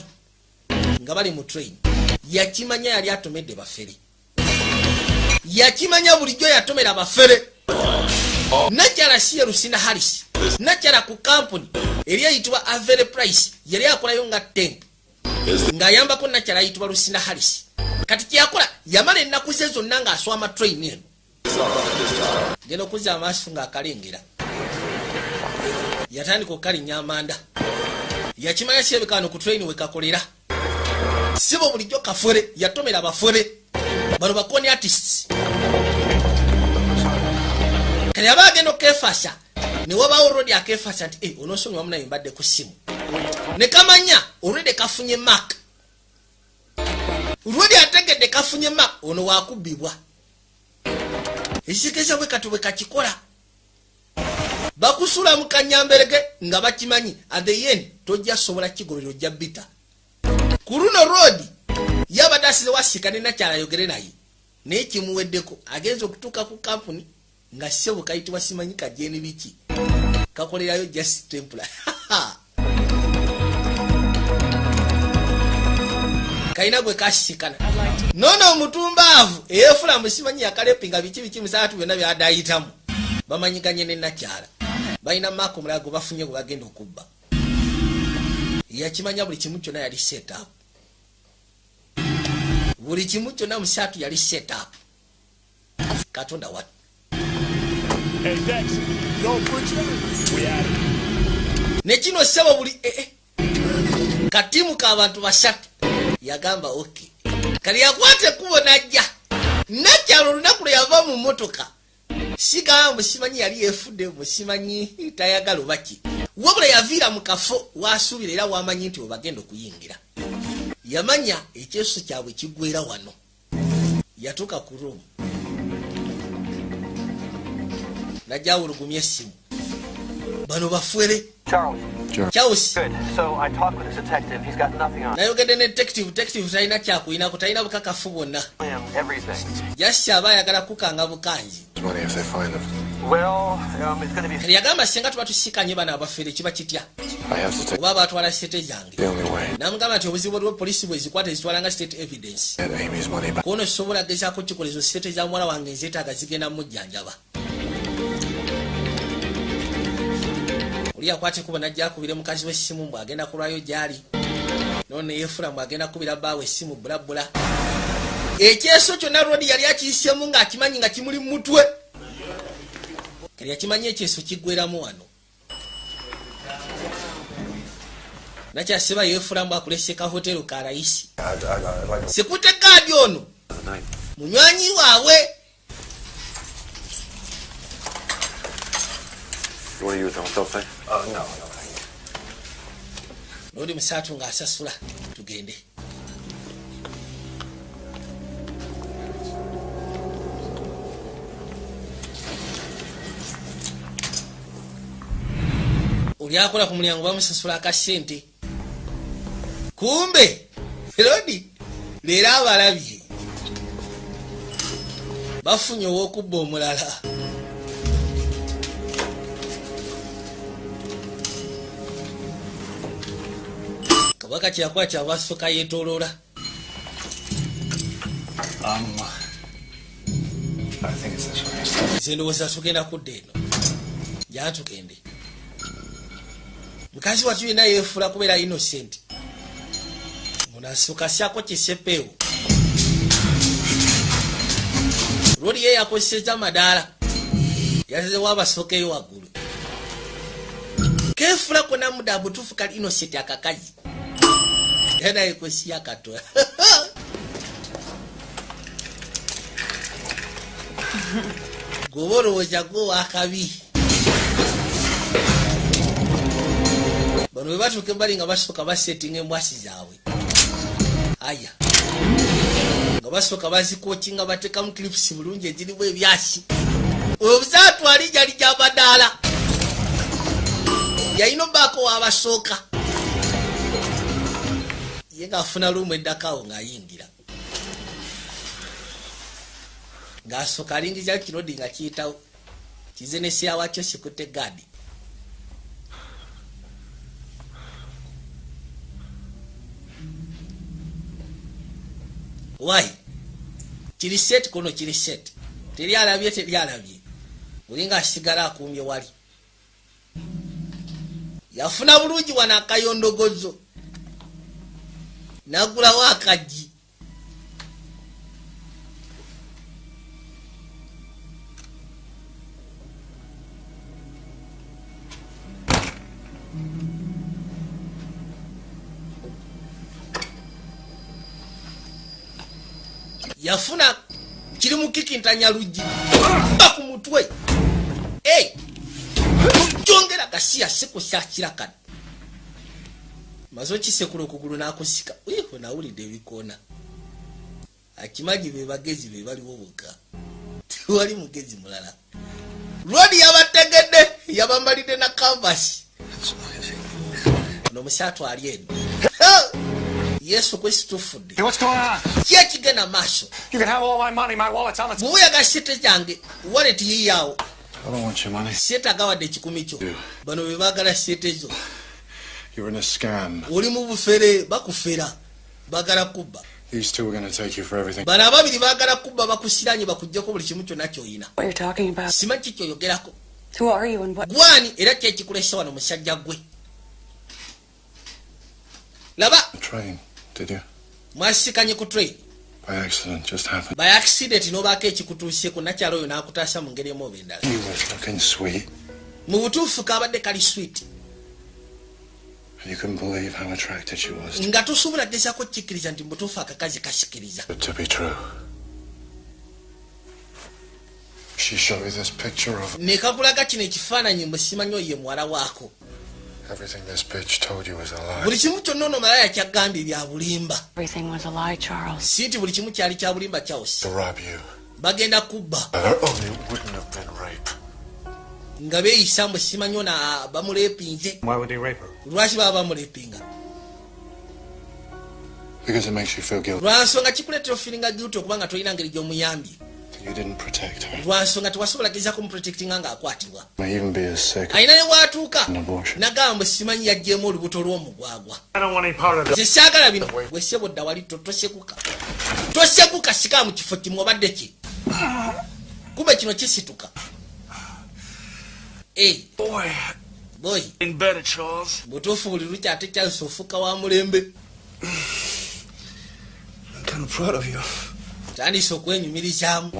Nga bali mu train. Yakimanya yali atomedde bafere. Yakimanya bulijjo yatomera bafere. Nakyala siye Lucinda Harris. Nakyala ku company eri eyitibwa Avere Price yali akolayo nga temp. Ng'ayambako nakyala ayitibwa Lucinda Harris. Kati kyakola yamala ennaku ze zonna ng'aswama train eno. Genda okuzza amaaso ng'akalengera. Yatandika okukalinnya amanda. Yakimanya kyebekano ku train we kakolera. Sibo bulijjo kafere yatomera abafere. Bano bakoni artists. Kale abagenda okefasha. Ne wabaawo olwedi akefasha nti onosonyiwa munaye mbadde ku ssimu. Ne kamanya olwedi kafunye Mark. Olwedi ategedde kafunye Mark ono waakubbibwa. Ekitegeeza bwe kati bwe kakikola. Bakusula mu kanyamberege nga bakimanyi at the end tojja sobola kigobero ojja bita. Ku luno road yabadde asize wasika ne nakyala ayogere naye. Naye kimuweddeko agenza okutuuka ku kampuni nga ssebo kayitibwa simanyi kajeni biki. Kakolerayo just temporary. Kaina gwe kashisikana. Nono omutumbaavu eyefula musimanyi yakalepinga biki musaatu byonna byadayitamu. Bamanyiganye ne nakyala. Balina Mark mulago bafunye gwe bagenda okubba. Yakimanya buli kimu kyonna yali set up. Buli kimu kyonna musaatu yali set up. Katonda what? Hey, thanks. Yo, Butcher. We at it. Ne kino sebo buli katimu k'abantu basatu yagamba okay. Kali yakwate kubo najja. Nakyala olunaku lwe yava mu motoka. Sigamba simanyi yali yefudde musimanyi tayagala baki. Wabula yaviira mu kafo wasuubira era wamanyi nti obagenda okuyingira. yamanya ekyeso kyabwe kigwera wano yatuuka ku room najja awulugumya essimu bano bafwere Charles. Good. So I talked with this detective. He's got nothing on nayogedde ne detective talina kyakuyinako talina bukakafu bwonna him. Everything. jassi aba ayagala kukanga bukanji Money if they find them. Well, it's going to be. kati yagamba singa tuba tusikanye bano abafere kiba kitya I have to take oba batwala state zange the only way. namugamba nti obuzibu bwa polisi bwe zikwata zitwalanga state evidence Get Amy's money back. kuno sobola gezaako kikolezo state za muwala wange nzeetaaga zigenda mujjanjaba oli akwate kuba najja akubire mukazi w'essimu mbw agenda kulwayo gyali none yefula mbw agenda kubira bbaawe essimu bulabula ekyeso kyonna Rodi yali akiyisyemu ng'akimanyi nga kimuli mu mutwe kali yakimanyi ekyeso kiggweramu wano nakyasiba yefula mbw akulese ka hotelu ka rayisi sekute gaadi ono munywanyi waabwe You want to use the hotel thing? No. Rodi musaatu ng'asasula tugende oli akola ku mulyango bamusasula akasente kumbe Rodi leero abalabye bafunye ow'okubba omulala kabaka kyakuba kyabasooka yeetooloola I think it's this way. nze ndowooza tugenda kudda eno jaa tugende mukazi watu yena yeefula kubeera innocent ono asooka asyako kisepeewo Rodi ye yakozeseza madaala yazezewo abasookeyo waggulu keefula kona muda butuufu kali innocent akakazi era naye kwesiya katola gwoba olowooza gwe wakabi bano bwe batuuka embali nga basooka basettinga embwasi zaabwe aya nga basooka bazikookinga bateekamu clips bulungi ezirimu ebyasi obuzaatwali jali gy'amadaala yalina obbaako w'abasooka ye ng'afuna luumu eddakaawo ng'ayingira ng'asooka alingiza kirodi nga kiyitawo kizenesiya wakyo kikutte gaadi why kiri set kono kiri set teri alabye oli ng'asigala akuumye wali yafuna bulungi wano akayondogozo nagulawo akaggi yafuna kiri mukikintanya luggi ku mutwe kyongera gasiya sikusyakira kati mazo kisekula okugulu n'akusika uyeho nawulidde ebikoona akimanyi be bagezi be baliwo bokka tewali mugezi mulala Rodi yabategedde yabambalidde na canvas n'omusaatu ali eno Yesu kwesitufudde Hey, what's going on? kyekigenda maaso You can have all my money. My wallet's on the. bwebuyaga sente zange wallet yiyaawo I don't want your money. sente agawadde ekikumi kyo bano be baagala sente zo You're in a scam. oli mu bufere bakufera baagala kubba These two are going to take you for everything. bano ababiri baagala kubba bakusiranye bakuggyako buli kimu kyonna kyoyina What you're talking about? simanyi kikyoyogerako Who are you and what? gwani era kyekikulesa wano musajja gwe laba Train, did you? mwasikanye ku train By accident, just happened. by accident nobaako ekikutuuseeko nakyalo oyo n'akutaasa mu ngeri emu oba endala You were looking sweet. mu butuufu kabadde kali sweet And you couldn't believe how attracted she was. nga tosobola gezaako kikkiriza nti mutuufu akakazi kasikiriza But to be true. She showed you this picture of. nekakulaga kino ekifaananyi mbwe simanyi oyo ye muwala waako Everything this bitch told you was a lie. Buli kimu kyonna ono malaya kyagambye bya bulimba. Everything was a lie, Charles. Sinti buli kimu kyali kya bulimba Charles. To rob you. Bagenda kubba. It wouldn't have been rape. Nga beeyisa mbu simanyi na bamulepinze. Why would they rape her? Lwaki baba bamulepinga? Because it makes you feel guilty. Lwansonga kikuleetera ofiiringa guilty okubanga tolina ngeri gy'omuyambye. You didn't protect her. Lwansonga tewasobola gezaako kumuprotectinga ng'akwatibwa. May even be as sick. Ayina ne bw'atuuka Nagamba simanyi yaggyeemu olubuto lw'omugwagwa. I don't want any part of Nze saagala bino wesebo dda wali tosekuka. Tosekuka sika mu kifo kimu obadde ki. Kumbe kino kisituka. Hey. Boy. In better, Charles. Butuufu buli lukya ate Charles ofuuka wa mulembe. I'm kind of proud of you. Tandise okwenyumirizaamu.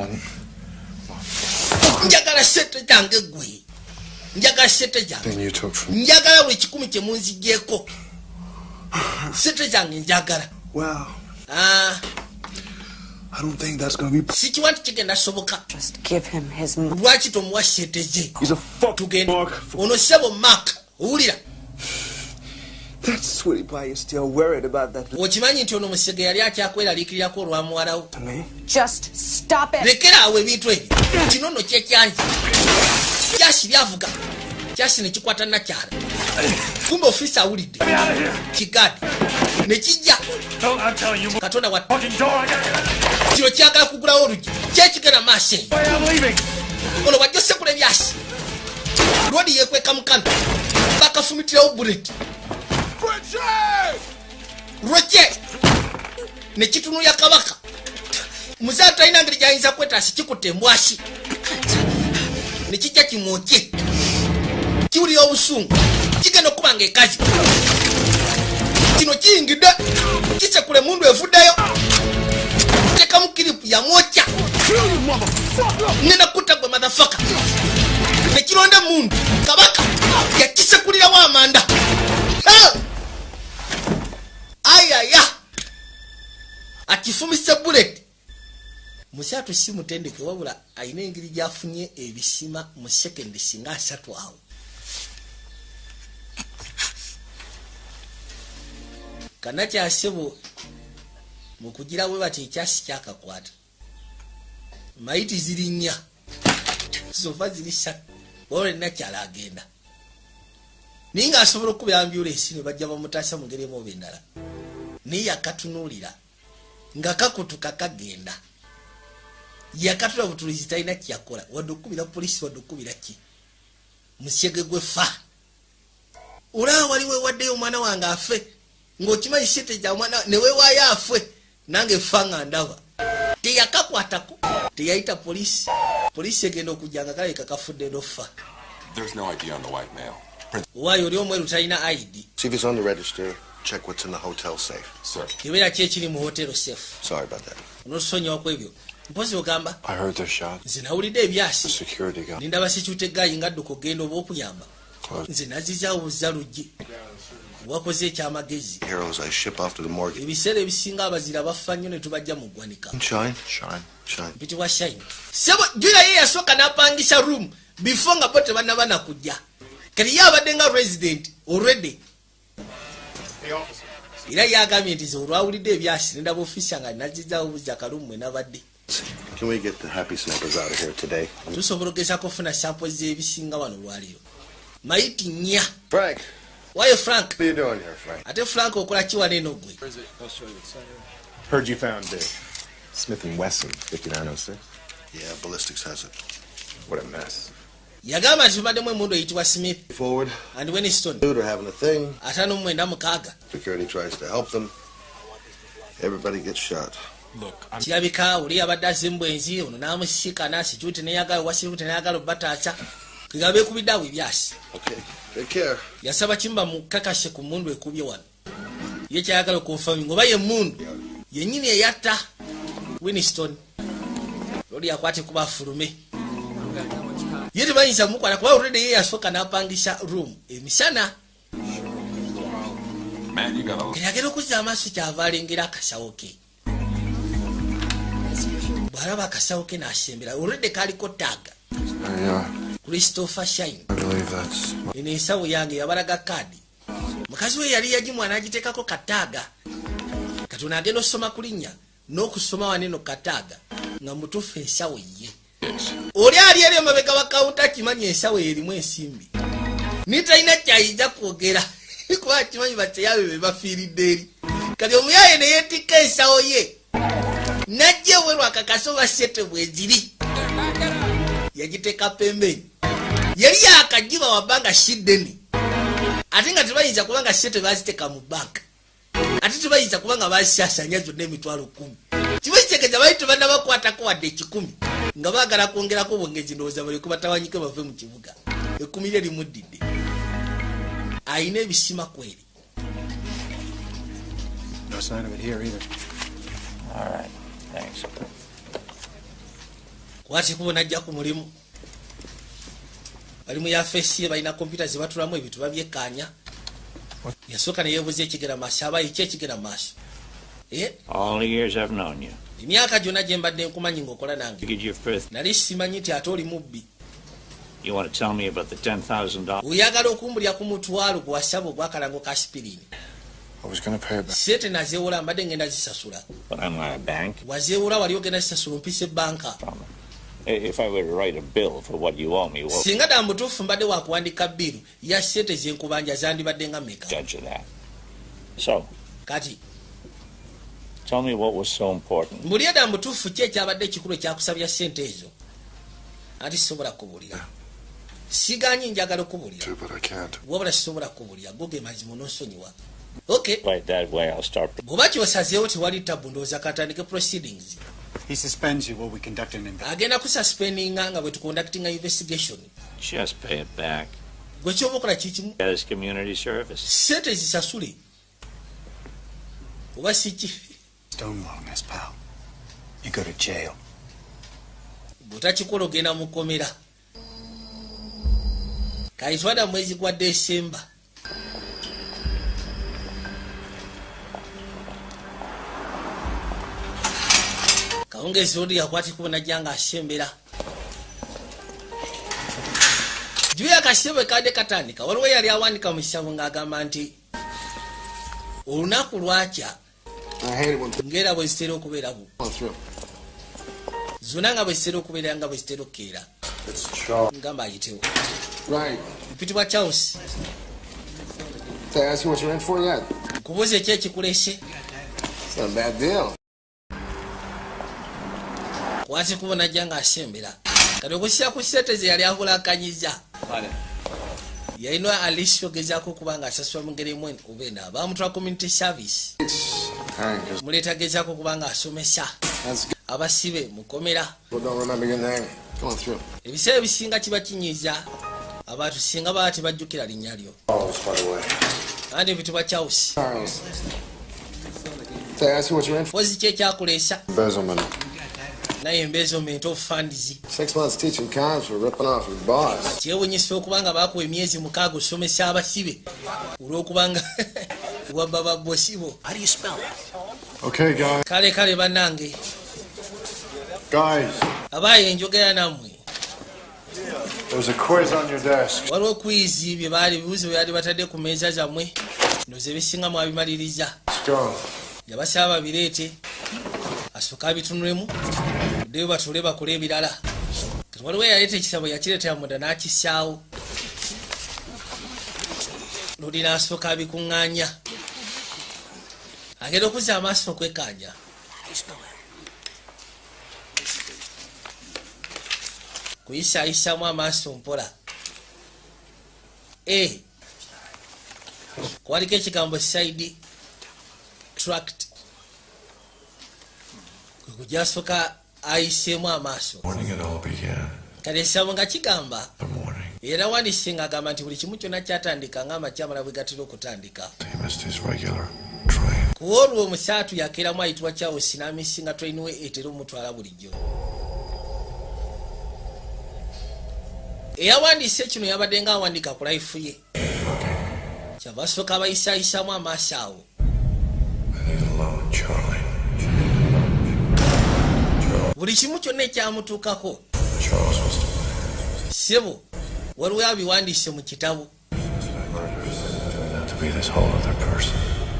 Njagala sente gyange ggwe. Njagala sente gyange. Njagala buli kikumi kye munzigyeko. Sente zange njagala. Wow. I don't think that's gonna be. Sikiwa kigenda soboka. Just give him his money. Lwaki tomuwa sente ze? He's a fuck Mark. Ono sebo Mark. Owulira. That sweetie pie is still worried about that. Okimanyi nti ono musege yali akyakweraliikirirako olwa muwalawo. Just stop it. Lekera awo ebintu ebyo. Kino nno kyekyanyi. Kyasi byavuga. Kyasi ne kikwata nakyala. Kumbe ofisa awulidde. Kigadi. Ne kijja. Katonda wa kino kyagala kugulawo olugi. Kyekigenda maaso eyo. Ono wajja osekula ebyasi. Lwodi yeekweka mukano. Bakafumitirawo buleti. Roche! Ne kitunulya kabaka. Muzaatu talina ngeri gy'ayinza kwetaasi kikutte embwashi. Ne kijja kimwokye. Kiwulira obusungu. Kigenda okuba ng'ekazi. Kino kiyingidde. Kisekula emundu evuddeyo. Tekamu kiripu yamwokya. Ngenda kutta gwe motherfucker. Ne kironda emundu. Kabaka yakisekulirawo amanda. Ayaya akifumisa bullet musaatu si mutendeke wabula ayina engeri gyafunye ebisima mu second singa asatu awo. Kana kyasebo mu kugira bwe bati ekyasi kyakakwata maiti ziri nnya sofa ziri ssatu wabula nakyala agenda ninga asobola okuba ambulance ne bajja bamutaasa mu ngeri emu oba endala naye yakatunuulira nga kakutuka kagenda yakatula butulizi talina kyakola wadde okubira polisi wadde okubira ki musyege gwe fa olaba waliwo ewaddeyo omwana wange afe ng'okimanyi sente gya mwana ne weewaayo afe nange fa nga ndaba teyakakwatako teyayita polisi polisi egenda okujja nga kaleka kafudde nofa. There's no ID on the white male. Waayo oli omweru talina ID. See if it's on the register. Check what's in the hotel safe. Sir. Kibeera ki ekiri mu hotel safe. Sorry about that. Onosonyiwa ku ebyo. Mpozi ogamba. I heard their shot. Nze nawulidde ebyasi. Security guy. Ndaba security guy nga adduka ogenda oba okuyamba. Nze nazizaawo buzza luggi. Wakoze ekyamagezi. Heroes I ship off to the morgue. Ebiseera ebisinga abazira bafa nnyo ne tubajja mu ggwanika. Shine. Mpitibwa shine. Sebo jula ye yasooka n'apangisha room before nga bo tebannaba nakujja. Kati ye abadde nga resident already. Era yagambye nti ze olwawulidde ebyasi ndaba ofisa nga nazizaawo buzza kalumu nabadde. Can we get the happy snappers out of here today? Tusobola okugezaako okufuna samples z'ebisinga wano lwaliro. Mayiti nnya. Frank. Why Frank? What are you doing here, Frank? Ate Frank okola ki wano eno gwe? Heard you found Smith & Wesson 5906. Yeah, ballistics has it. What a mess. Yagamba nti tubaddemu emundu eyitibwa Smith Forward. and Winston. They're having a thing. 596. Security tries to help them. Everybody gets shot. Look, kirabika oli abadde azimbwenzi ono n'amusikana security neyagala wasecurity neyagala obbataasa kiga beekubidde awo ebyasi. Okay, take care. Yasaba kimba mukakashe ku mundu ekubye wano ye kyayagala okonfirming oba ye mundu yennyini eyatta Winston lodi yakwate kuba fulume ye tebayinza mukwala kuba already ye yasooka n'apangisha room emisana yagera okuzza amaaso kyava alengera akasawo ke bw'alaba akasawo ke n'asembera already kaliko taaga Christopher Shine believe that's... eno ensawo yange yabalaga kaadi. Mukazi we yali yagimwana agiteekako kataaga. Katono agenda osoma ku linnya n'okusoma waneno kataaga nga mutuufu ensawo ye. Oli ali eri emabega wa kawunta kimanyi ensawo erimu ensimbi. Nitalina kyayinza kwogera kuba kimanyi bakyeyabe be bafiiridde eri. Kati omuyaye ne yeetikka ensawo ye najja ewerwa akakasoba sete bweziri. Yagiteeka pembeni. Yali yakagiba wabbanga shiddeni. Ate nga tebayinza kubanga sete baziteeka mu banka. Ate tebayinza kubanga basasanya zonna emitwalo 10. Kimanyi kyegeeza bali tebannabakwatako wadde 10 nga baagala kwongerako bwongezi ndowooza balyoke batawanyike bave mu kibuga. 10 lye limuddidde. Ayina ebisima kweri. No sign of it here either. All right, thanks. Kwati kubona ajja ku mulimu. Bali mu yafesi ye balina kompyuta ze batulamu ebintu babyekkaanya. Yasooka ne yeebuuza ekigera maaso aba iki ekigera maaso. All the years I've known you. Emyaka gyonna gye mbadde nkumanyi ng'okola nange. Nali simanyi nti ate oli mubbi. You want to tell me about the $10,000? Oyagala okumbulya ku mutwalo gwe wasaba ogwakalango ka aspirini. I was going to pay it back. Sente nazeewola mbadde ngenda zisasula. But I'm not a bank. Wazeewola wali ogenda zisasula mpise banka. If I were to write a bill for what you owe me, what... Singa ddala mutuufu mbadde wakuwandika biru ya sente zenkubanja zandibadde nga meka. Judge of that. So, kati tell me what was so important. Mbulira ddala mutuufu ki ekyabadde ekikulu ekyakusabya sente ezo. Ati sobola kubulira. Siganyi njagala okubulira. Wabula sisobola kubulira. Goge mazima n'onsonyiwa. Okay. Right that way, I'll start. Bw'oba kyosazeewo tewali tabu ndowooza katandike proceedings. He suspends you while we conduct an investigation. Agenda kususpendinga nga bwe tuconducting an investigation. Just pay it back. Gwe ky'oba okola kikimu. That is community service. Sente zisasule. Oba si ki. Stonewalling us, pal. You go to jail. Bw'otakikola ogenda mu kkomera. Kayitwada mwezi gwa Desemba. Kawungezi oli yakwatikubo najja nga asembera. Juya akasibo kadde katandika. Waliwo yali awanika mu kisabo ng'agamba nti olunaku lwakya ngera bwe zitera okubeera bu. Zonna nga bwe zitera okubeera nga bwe zitera okukeera. Ngamba ayitewo. Right. Mpitibwa Charles. Did I ask you what you're in for yet? Kubuuza ki ekikulese? It's not a bad deal. Kwati kubona ajja nga asembera. Kati okusira ku sente ze yali avulakanyiza. Yalina alisi ogezaako okuba nga asasula mu ngeri emu oba endala. Bamutwala community service. Muleeta gezaako okuba nga asomesa abasibe mu kkomera. Ebiseera ebisinga kiba kinyiiza abantu singa baba tebajjukira linnya lyo. Kandi mpitibwa Charles. Pozi ki ekyakuleesa? Naye embeezomento of funds. 6 months teaching cons for ripping off your boss. Kyewunyisa okubanga bakuwa emyezi 6 osomesa abasibe olw'okubanga wabba babbosi bo. How do you spell it? Okay, guys. Kale bannange. Guys. Abaye njogera nammwe. There's a quiz on your desk. Waliwo quiz bye baali bibuuzo bye baali batadde ku meeza zammwe. Ndoze ebisinga mwabimaliriza. Yabasaba babireete. Asooka abitunulemu. Ddeyo batule bakole ebirala. Waliwo yaleeta ekisabo yakireetera munda n'akissaawo. Ludi n'asooka abikuŋŋaanya. Agenda okuzza amaaso okwekkaanya. Kuyisaayisaamu amaaso mpola. Kwaliko ekigambo side tract. Kujasooka ayiseemu amaaso. Kale ekisabo nga kigamba. Era wandiise ng'agamba nti buli kimu kyonna kyatandika ng'amakyamala bwe gatera okutandika. Ku olwo omusaatu yakeeramu ayitibwa Charles n'amisinga train we etera omutwala bulijjo. Eyawandiise kino yabadde ng'awandiika ku life ye. Kyava asooka abayisaayisaamu amaaso awo. Buli kimu kyonna ekyamutuukako. Sebo waliwo abiwandiise mu kitabo. Turned out to be this whole other person.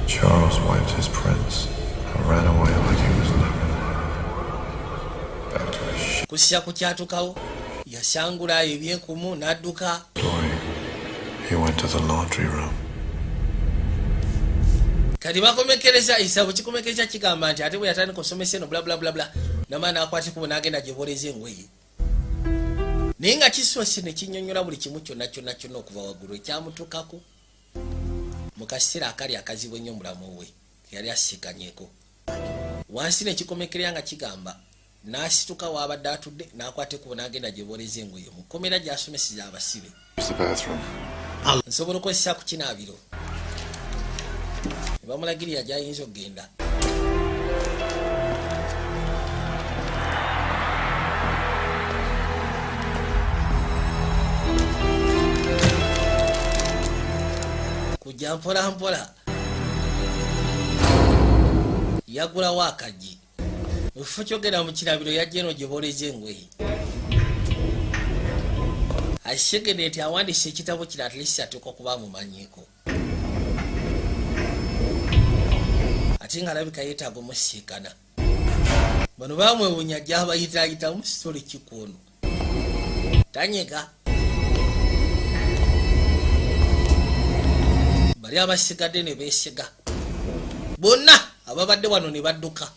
Charles wiped his prints and ran away like he was never there. Back to his shit. Kusya kukyatukawo yasangula ebyenkumu n'adduka. He went to the laundry room. Kati bakomekereza isabo kikomekereza kigamba nti ate bwe yatandika okusomesa eno bla bla bla bla n'amaana akwatikubo n'agenda gyeboleza engoye. Naye nga kisoose ne kinnyonnyola buli kimu kyonna kyonna kyonna okuva waggulu ekyamutukako mu kaseera akali akazibu ennyo mulamu we yali asiikanyeeko. Wansi ne kikomekerera nga kigamba n'asituka w'abadde atudde n'akwata ekubo n'agenda gyeboleza engoye mu kkomera gy'asomeseza abasibe. Nsobola okukozesa ku kinaabiro. Ne bamulagirira gy'ayinza okugenda. Kujja mpola mpola yagulawo akagi. Mu kifo kyogenda mu kirabiro yajja eno gyeboleza engoye. Ashegede nti awandiise ekitabo kino at least atuuka okuba amumanyiiko. Ate nga alabika yeetaaga omusiikana. Bano baamwewuunya gy'abayitaayitamu sitole kikono. Tanyega. Bali abasigadde ne beesiga. Bonna ababadde wano ne badduka.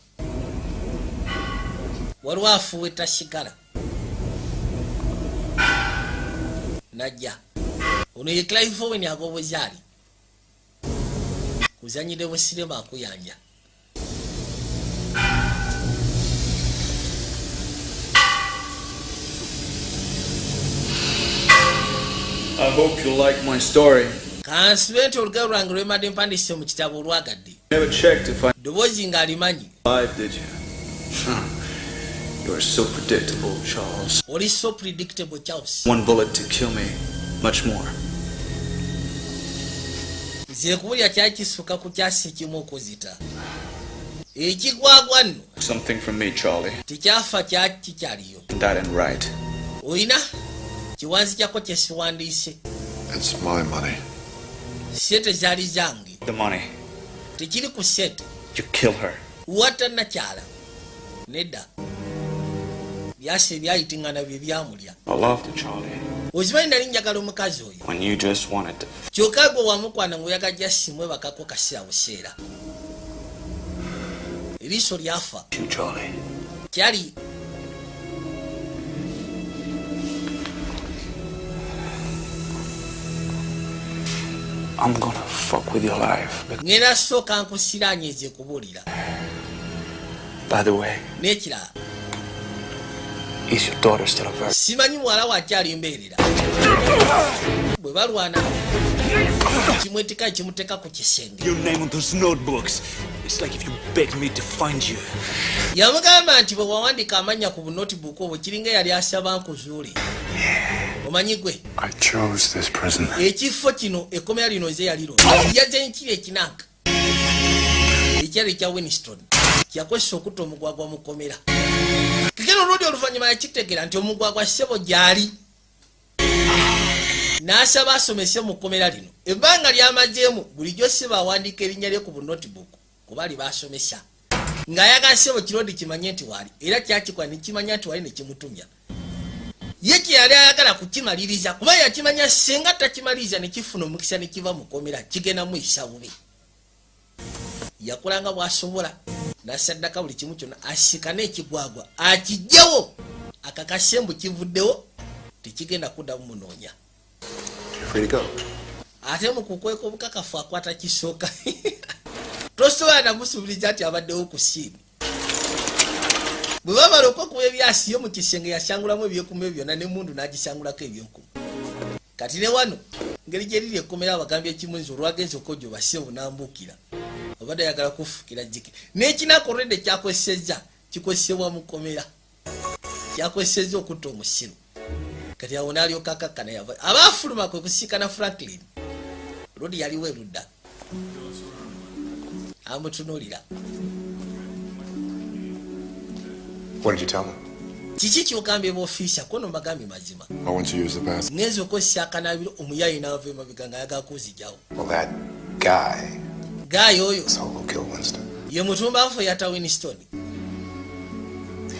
Waliwo afuuwa etasigala. Najja. Ono ye Clive Owen ag'obuzaali. Kuzanyire mu sinema akuyanja. I hope you like my story. Kansibente olugero lwange lwemadde mpandiise mu kitabo olwagadde. Never checked if I Ddoboozi ng'alimanyi. live, did you? You are so predictable, Charles. Oli so predictable, Charles. One bullet to kill me. Much more. Nze kubulya kyali kisuka ku kyasi kimu okuzita. Ekigwagwa nno Something from me, Charlie. tikyafa kikyaliyo. That ain't right. Oyina kiwanzi kyako kye siwandiise. It's my money. Sente zaali zange. The money. Tekiri ku sente. You kill her. Watannakyala. Nedda. Byase ebyayitingana bye byamulya. I loved you, Charlie. Ozimanyi nali njagala omukazi oyo. When you just wanted to. Kyokka gwe wamukwana ng'oyagajja simwe bakako kaseera buseera. Eriiso lyafa. You, Charlie. Kyali. I'm gonna fuck with your life. Ngenda sooka nkusiraanyize kubuulira. By the way, N'ekirala. is your daughter still a virgin? Simanyi muwala wa akyali mbeerera. Bwe balwana kimwetika kimuteeka ku kisenge. Your name on those notebooks. It's like if you begged me to find you. Yamugamba nti bwe wawandiika amannya ku bunotibuuku obwo kiringa yali asaba nkuzuule. Omanyi gwe? I chose this prison. Ekifo kino ekkomera lino nze yaliro. Yaze nkiri ekinanka. Ekyali ekya Winston. Kyakozesa okutta omugwagwa mu kkomera. Kigero oludde oluvannyuma yakitegeera nti omugwagwa ssebo gy'ali. N'asaba asomese mu kkomera lino. Ebbanga ly'amazeemu bulijjo ssebo awandiika erinnya lye ku bunotibuuku kuba ali baasomesa. Ng'ayagala ssebo kirodi kimanye nti waali era kyakikola ne kimanya nti waali ne kimutumya. Ye kye yali ayagala kukimaliriza kuba yakimanya senga takimaliriza ne kifuna omukisa ne kiva mu kkomera kigenda muyisa bubi. Yakolanga bw'asobola n'asaddaka buli kimu kyonna asikane ekigwagwa akijjawo akakase mbu kivuddewo tekigenda kuddamu munoonya. Ate mu kukweka obukakafu akwata kisooka. Tosobola namusuubiriza nti abaddewo ku ssiimu. Bwe bamala okuba ebyasi yo mu kisenge yasangulamu ebyekumu byonna n'emmundu n'agisangulako ebyenkumu. Kati ne wano ngeri gye liri ekkomera abagambye ekimu nze olwagenza okojja obasseewo n'ambuukira. Obadde ayagala kufukira jjike. N'ekinakorredde kyakozesezza kikozesebwa mu kkomera. Kyakozesezza okutta omusiru. Kati awo n'alyoka akakkana yava. Abaafuluma kwe kusiikana Franklin. Lodi yaliwo erudda. Amutunuulira. What did you tell them? kiki kyogambye b'offiisa kono mbagambye mazima I want you to use the bathroom. ngenza okozesa akanabiro omuyayi n'ava emabega nga ayagala kuzijjawo Well, that guy gayi oyo who killed Winston. ye mutumbafu yatta Winston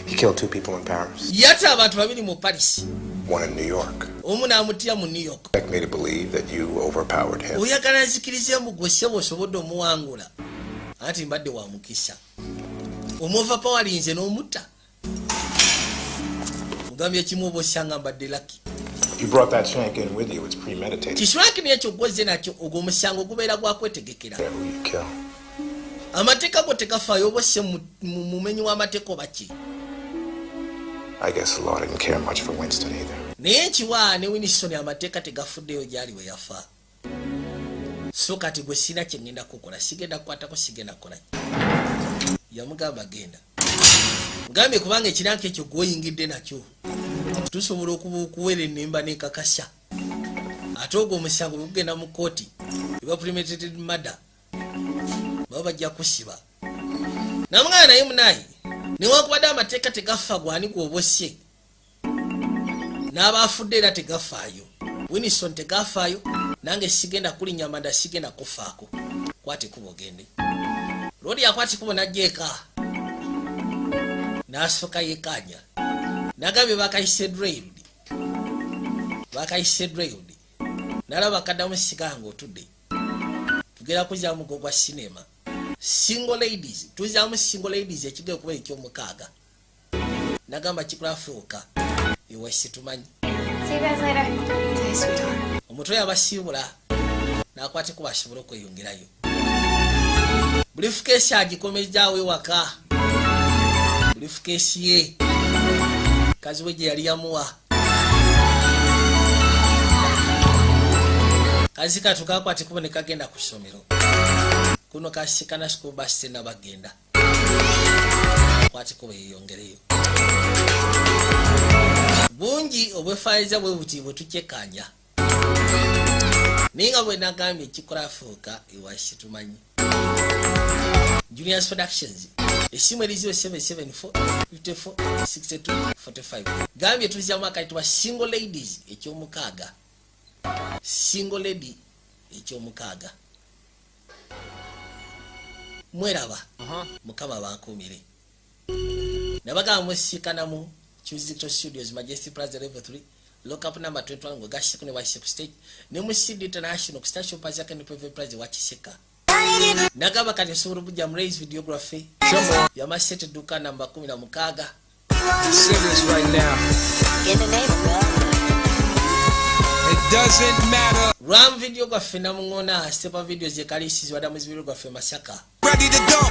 He killed 2 people in Paris. yatta abantu 2 mu Paris One in New York. omu n'amutya mu New York Expect me to believe that you overpowered him. oyagala nzikirize mbu gwe ssebo osobodde omuwangula anti mbadde wa mukisa omuva pawalinze n'omutta mugambye kimu oba osanga mbadde laki You brought that shank in with you. It's premeditated. kiswankini ekyo gwozze nakyo ogwo omusango gubeera gwa kwetegekera Who you kill. amateeka go tegafaayo oba osse mumenyi w'amateeka oba ki I guess the law didn't care much for Winston either. naye nkiwa ne Winston amateeka tegafuddeyo gyali we yafa so kati gwe sina kyengenda kukola sigenda kukwatako sigenda kukola yamugamba genda mugambye kubanga ekiranka ekyo gwoyingidde nakyo tusobola okuwera ennemba n'enkakasya ate ogwo omusango bwegugenda mu kooti eba premeditated murder baba bajja kusiba namugana naye munayi newankubadde amateeka tegafa gwani gw'obosye n'abaafudde era tegafaayo Winston tegafaayo nange sigenda kulinnya manda sigenda kufaako kwate kuba ogende lodi yakwati kubo najjeeka n'asooka yeekanya nagambye bakayise drailed nalaba kaddamu siganga otudde tugera kuzaamu mugo gwa sinema single ladies tuzaamu single ladies ekigero kuba eky'omukaaga nagamba kikulafuuka ewasi tumanyi omutwe yabasiibula nakwate kuba asobole okweyongerayo bulifukeesi agikomezaawo ewaka bulifukeesi ye kazi we gye yali yamuwa kazi katu kakwate kuba ne kagenda ku ssomero kuno kasikana school bus tena bagenda kwate kuba yeyongereyo bungi obwefaayiza bwe buti bwe tukyekanya ninga bwe nagambye kikulafuuka ewasi tumanyi Juniors Productions esimu eriziwe 774-54-62-45 gambye tuzyamu akayitibwa single ladies ekyomukaaga single lady ekyomukaaga mweraba mukama bankumire nabagamba musiikanamu Digital Studios Majesty Plaza Level 3 lock up number 21 ngo gashiko ne waship stage ne mu CD International ku station pazaka ne private prize wakiseka nagaba kati suru buja raise videography ya masete duka namba 16 serious right now in the name of God it doesn't matter ram videography na mungona step videos yekalisi wada mu videography masaka ready to go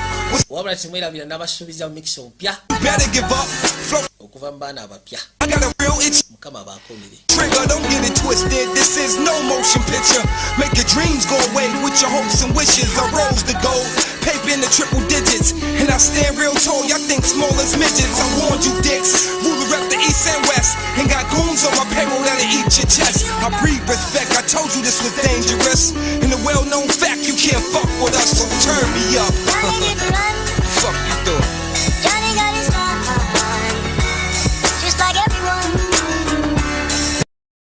wabula timwera bila nabasubiza mix opya better give up flow okuva mbana abapya I got a real itch mukama bakomire trigger don't get it twisted this is no motion picture make your dreams go away with your hopes and wishes I rose the gold paper in the triple digits and I stand real tall y'all think small as midgets I warned you dicks ruler rep the east and west and got goons on my payroll that'll eat your chest I breathe respect I told you this was dangerous and the well-known fact